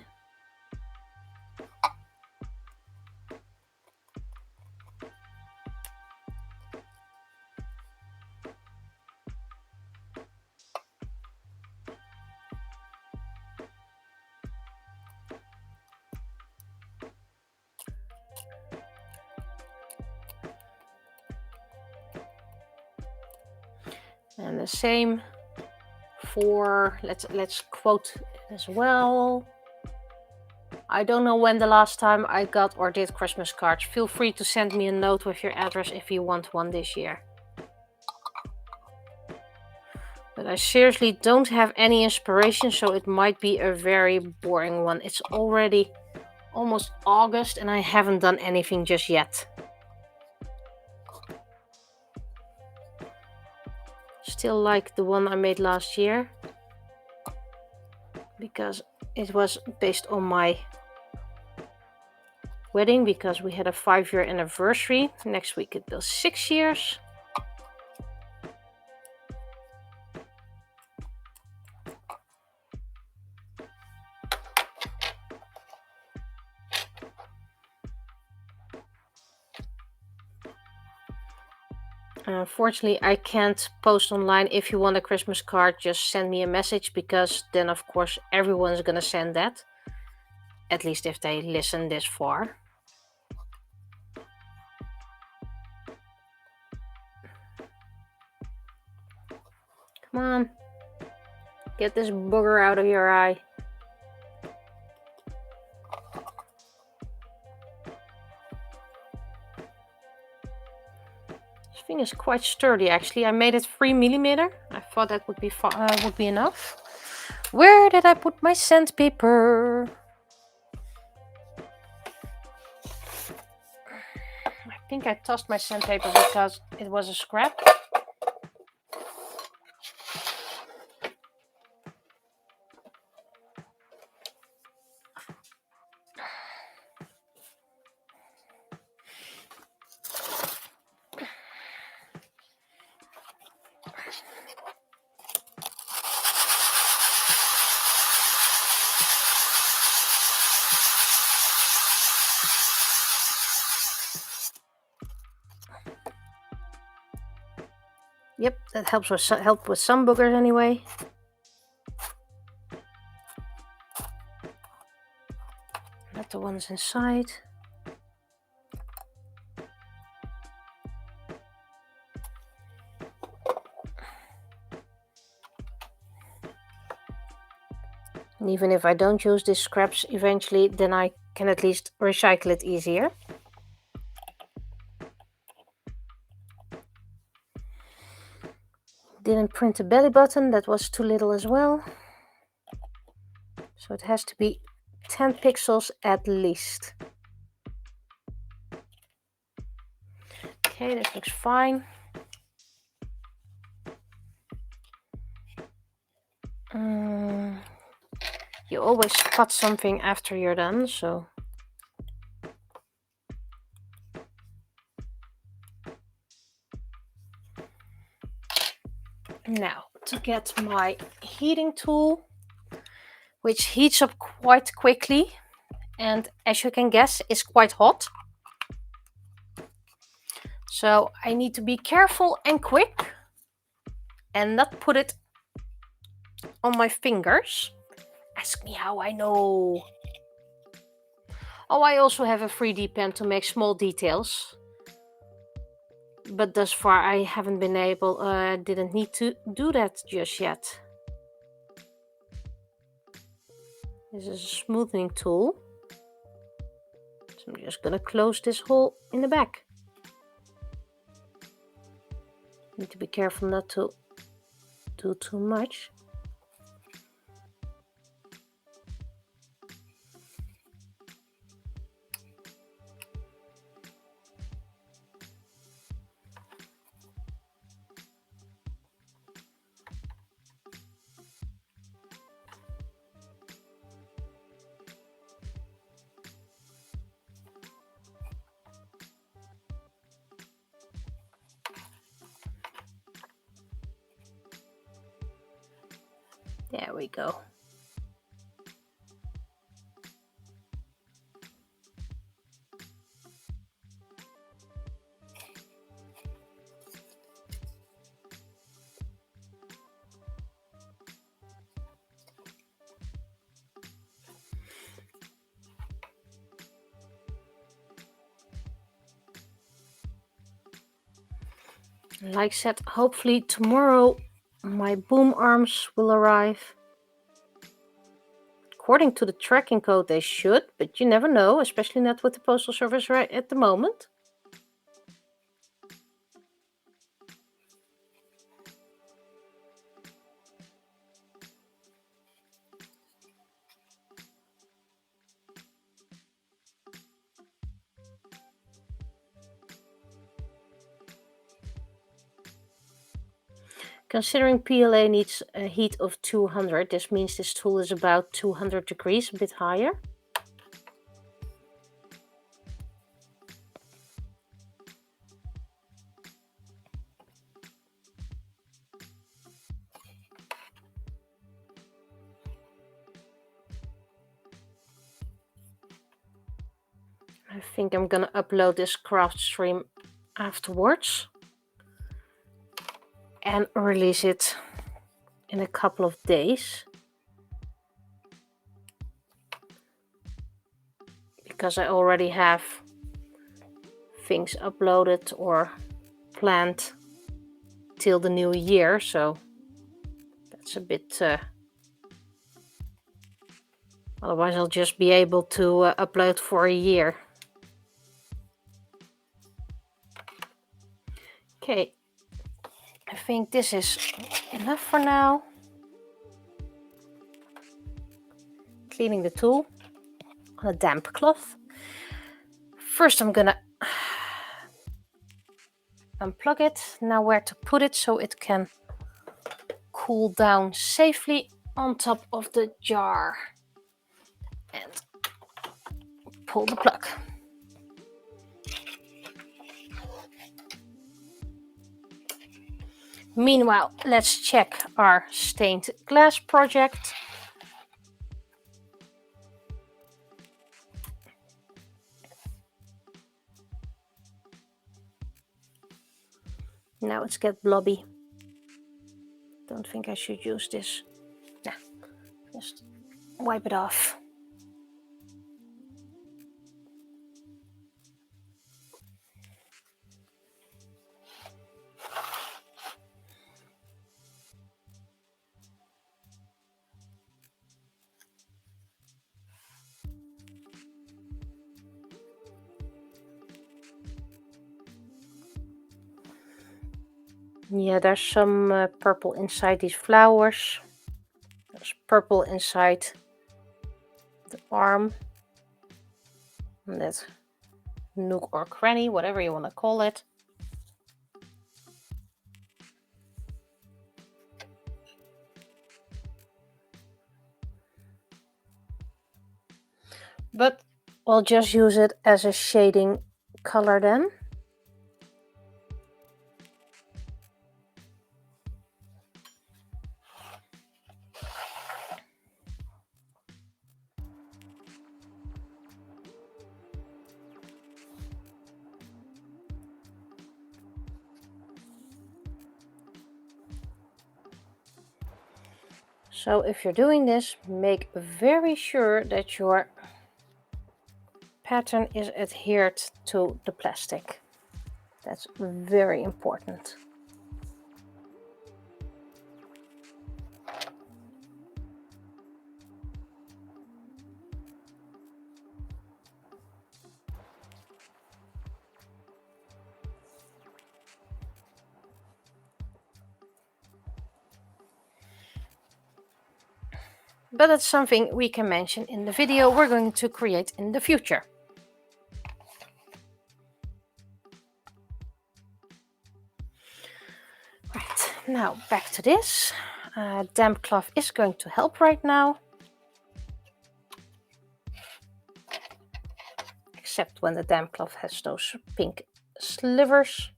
And the same for, let's quote as well. I don't know when the last time I got or did Christmas cards. Feel free to send me a note with your address if you want one this year. But I seriously don't have any inspiration, so it might be a very boring one. It's already almost August and I haven't done anything just yet. Still like the one I made last year, because it was based on my wedding, because we had a 5-year anniversary. Next week it will 6 years. Unfortunately, I can't post online. If you want a Christmas card, just send me a message, because then of course everyone's gonna send that. At least if they listen this far. Come on. Get this booger out of your eye. This thing is quite sturdy actually. I made it 3mm. I thought that would be enough. Where did I put my sandpaper? I think I tossed my sandpaper because it was a scrap. Yep, that helped with some boogers anyway. Not the ones inside. And even if I don't use these scraps eventually, then I can at least recycle it easier. Didn't print a belly button, that was too little as well. So it has to be 10 pixels at least. Okay, that looks fine. You always cut something after you're done, so. Now, to get my heating tool, which heats up quite quickly, and as you can guess, is quite hot. So I need to be careful and quick and not put it on my fingers. Ask me how I know. Oh, I also have a 3D pen to make small details. But thus far I haven't been able, didn't need to do that just yet. This is a smoothing tool. So I'm just gonna close this hole in the back. Need to be careful not to do too much. There we go. Like I said, hopefully tomorrow my boom arms will arrive. According to the tracking code they should, but you never know, especially not with the postal service right at the moment. Considering PLA needs a heat of 200, this means this tool is about 200 degrees, a bit higher. I think I'm gonna upload this craft stream afterwards and release it in a couple of days, because I already have things uploaded or planned till the new year, so that's a bit otherwise I'll just be able to upload for a year. Okay, I think this is enough for now. Cleaning the tool on a damp cloth. First I'm gonna unplug it. Now where to put it so it can cool down safely on top of the jar. And pull the plug. Meanwhile, let's check our stained glass project. Now it's get blobby. Don't think I should use this. Nah, just wipe it off. Yeah, there's some purple inside these flowers. There's purple inside the arm. And that nook or cranny, whatever you want to call it. But I'll just use it as a shading color then. So if you're doing this, make very sure that your pattern is adhered to the plastic. That's very important. But that's something we can mention in the video we're going to create in the future. Right, now back to this. Damp cloth is going to help right now. Except when the damp cloth has those pink slivers.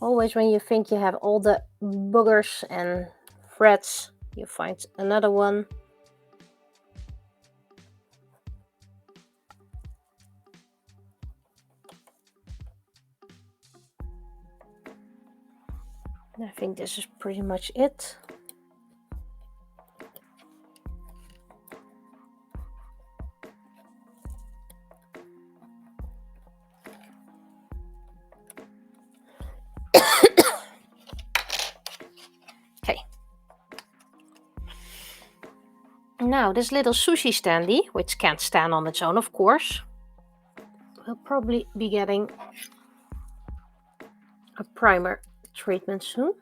Always when you think you have all the boogers and threads, you find another one. And I think this is pretty much it. Okay. Now this little sushi standy, which can't stand on its own, of course, will probably be getting a primer treatment soon.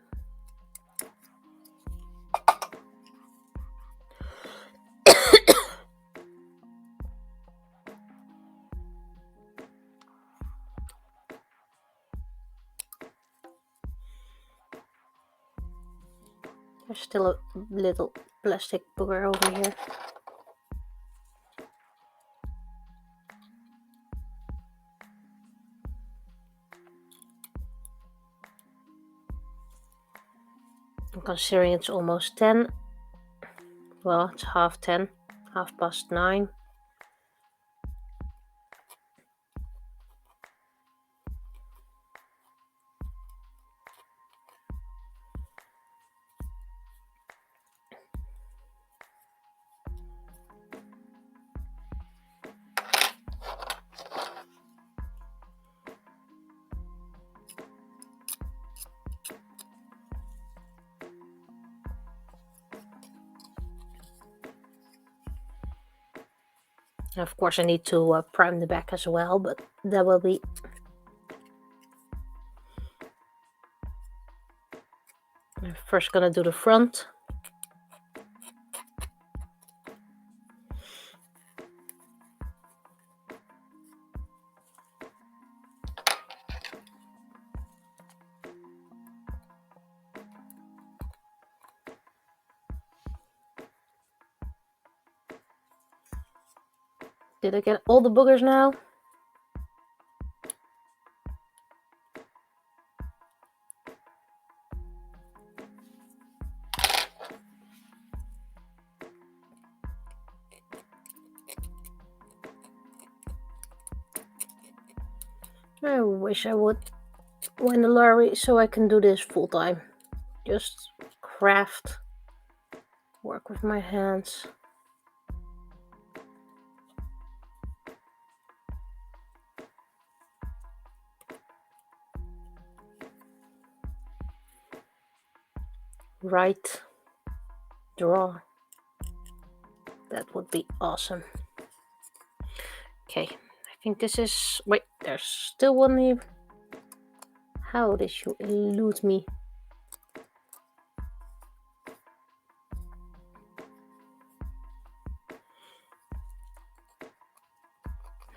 There's still a little plastic booger over here. Considering it's almost 10, well, it's 10:30, 9:30. Of course, I need to prime the back as well, but that will be... I'm first gonna do the front. Did I get all the boogers now? I wish I would win the lottery so I can do this full time. Just craft, work with my hands. Write, draw. That would be awesome. Okay, I think this is... Wait, there's still one here. How did you elude me?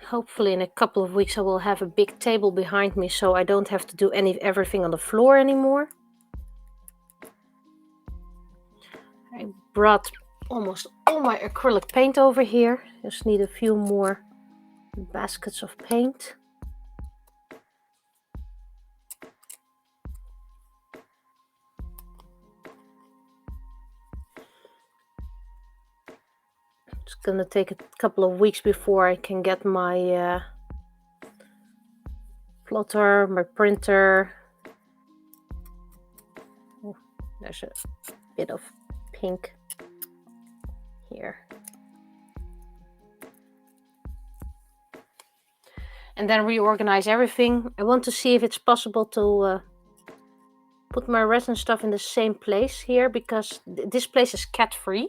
Hopefully in a couple of weeks I will have a big table behind me so I don't have to do everything on the floor anymore. I brought almost all my acrylic paint over here. Just need a few more baskets of paint. It's gonna take a couple of weeks before I can get my plotter, my printer. Oh, there's a bit of pink here. And then reorganize everything. I want to see if it's possible to put my resin stuff in the same place here, because this place is cat free.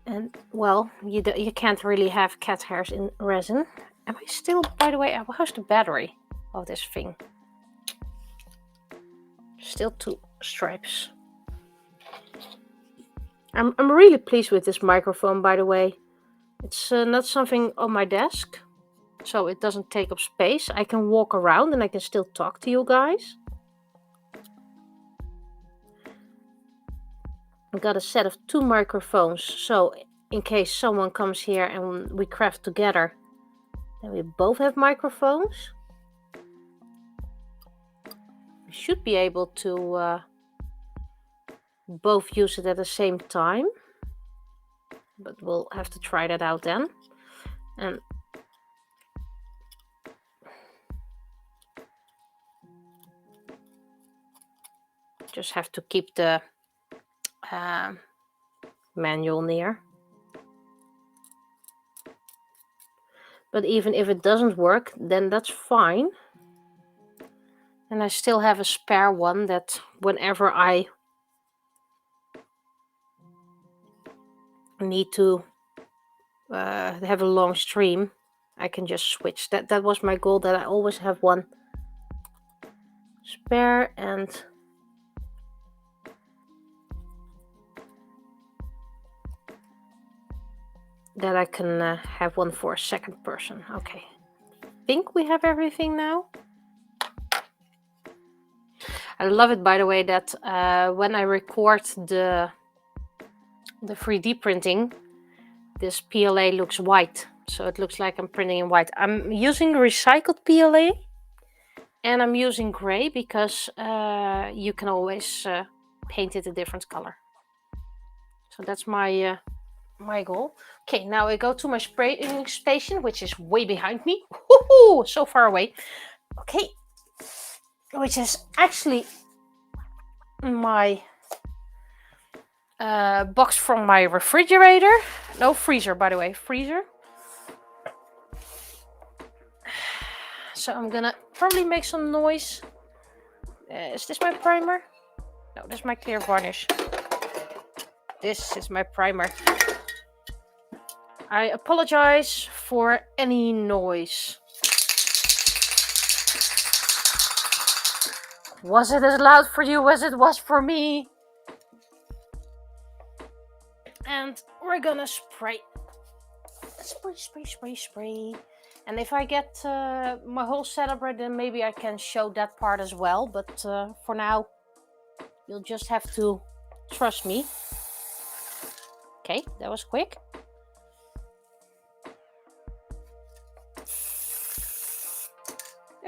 And well, you can't really have cat hairs in resin. Am I still, by the way, how's the battery of this thing? Still 2 stripes. I'm really pleased with this microphone, by the way. It's not something on my desk, so it doesn't take up space. I can walk around and I can still talk to you guys. I got a set of 2 microphones, so in case someone comes here and we craft together, then we both have microphones. should be able to both use it at the same time, but we'll have to try that out then. And just have to keep the manual near. But even if it doesn't work, then that's fine. And I still have a spare one that whenever I need to have a long stream, I can just switch. That was my goal, that I always have one spare, and that I can have one for a second person. Okay, I think we have everything now. I love it, by the way, that when I record the 3D printing, this PLA looks white, so it looks like I'm printing in white. I'm using recycled PLA, and I'm using gray because you can always paint it a different color. So that's my my goal. Okay, now I go to my spraying station, which is way behind me. Woohoo! So far away. Okay, which is actually my box from my refrigerator. No, freezer, by the way, freezer. So I'm gonna probably make some noise. Is this my primer? No, this is my clear varnish. This is my primer. I apologize for any noise. Was it as loud for you as it was for me? And we're gonna spray. Spray. And if I get my whole setup ready, then maybe I can show that part as well. But for now, you'll just have to trust me. Okay, that was quick.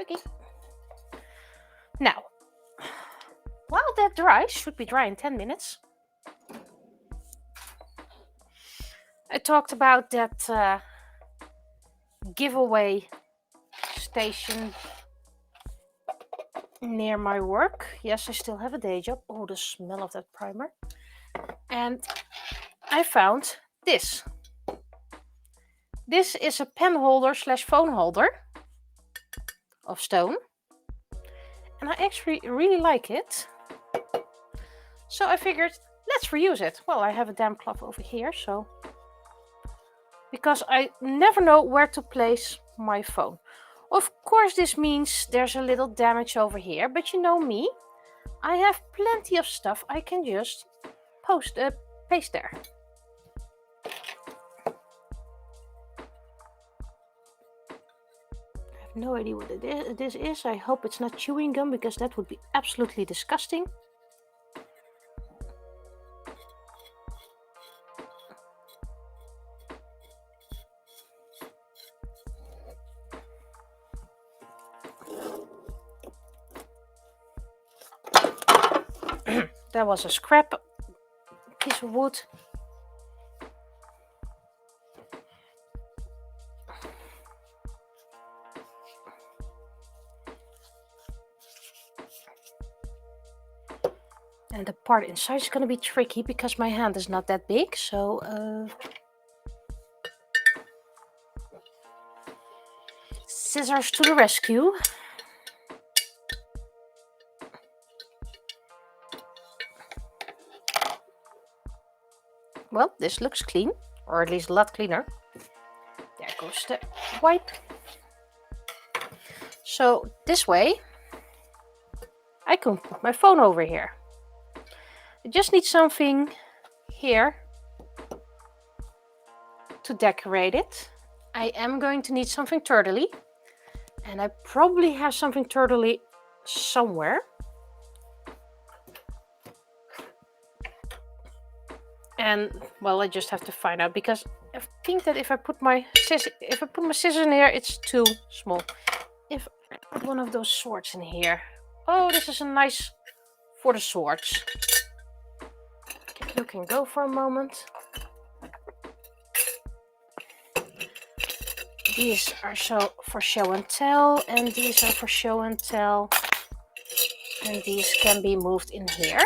Okay. Now, while that dries, should be dry in 10 minutes. I talked about that giveaway station near my work. Yes, I still have a day job. Oh, the smell of that primer. And I found this. This is a pen holder / phone holder of stone. And I actually really like it. So I figured, let's reuse it. Well, I have a damp cloth over here, so... because I never know where to place my phone. Of course, this means there's a little damage over here, but you know me, I have plenty of stuff I can just paste there. I have no idea what this is. I hope it's not chewing gum, because that would be absolutely disgusting. That was a scrap piece of wood. And the part inside is going to be tricky because my hand is not that big, so scissors to the rescue. Well, this looks clean, or at least a lot cleaner. There goes the wipe. So this way, I can put my phone over here. I just need something here to decorate it. I am going to need something turtley, and I probably have something turtley somewhere. And well, I just have to find out, because I think that if I put my scissors in here, it's too small. If I put one of those swords in here, oh, this is a nice for the swords. Okay, you can go for a moment. These are for show and tell, and these are for show and tell. And these can be moved in here.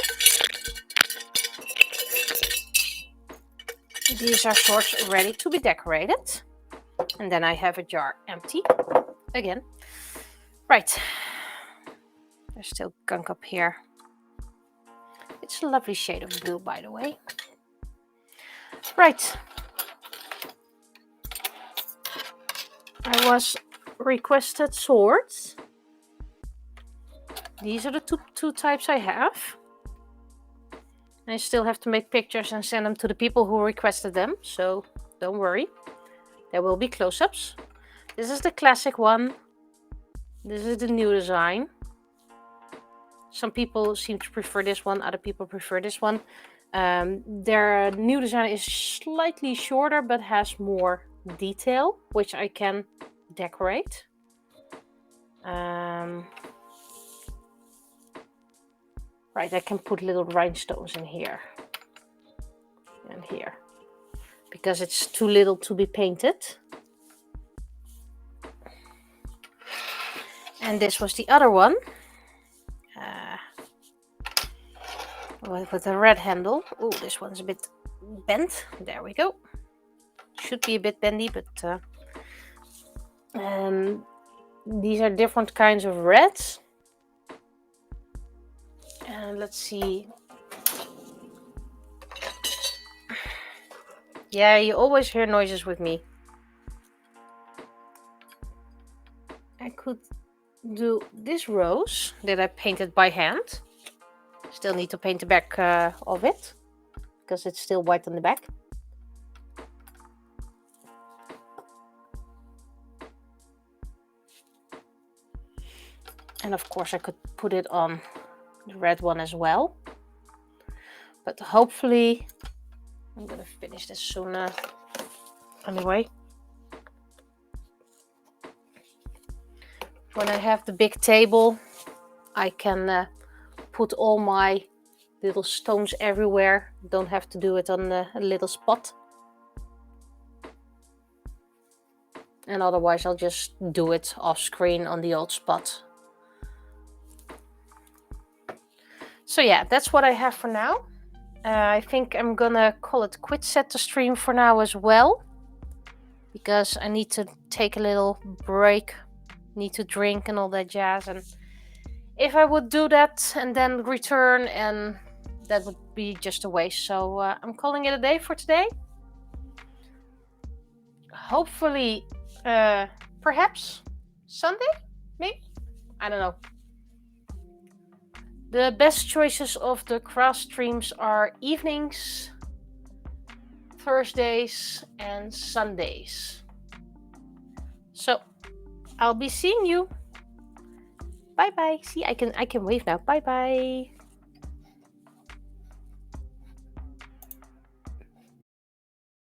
These are swords ready to be decorated. And then I have a jar empty again. Right. There's still gunk up here. It's a lovely shade of blue, by the way. Right. I was requested swords. These are the two types I have. I still have to make pictures and send them to the people who requested them, so don't worry. There will be close-ups. This is the classic one. This is the new design. Some people seem to prefer this one, other people prefer this one. Their new design is slightly shorter but has more detail, which I can decorate. Right, I can put little rhinestones in here and here because it's too little to be painted. And this was the other one with a red handle. Oh, this one's a bit bent. There we go. Should be a bit bendy, but these are different kinds of reds. And let's see. Yeah, you always hear noises with me. I could do this rose that I painted by hand. Still need to paint the back of it because it's still white on the back. And of course I could put it on the red one as well. But hopefully I'm gonna finish this soon anyway. When I have the big table, I can put all my little stones everywhere. Don't have to do it on a little spot. And otherwise I'll just do it off screen on the old spot. So yeah, that's what I have for now. I think I'm gonna call it quits set the stream for now as well. Because I need to take a little break. Need to drink and all that jazz. And if I would do that and then return, and that would be just a waste. So I'm calling it a day for today. Hopefully, perhaps Sunday, maybe? I don't know. The best choices of the craft streams are evenings, Thursdays, and Sundays. So I'll be seeing you. Bye bye. See, I can wave now. Bye bye.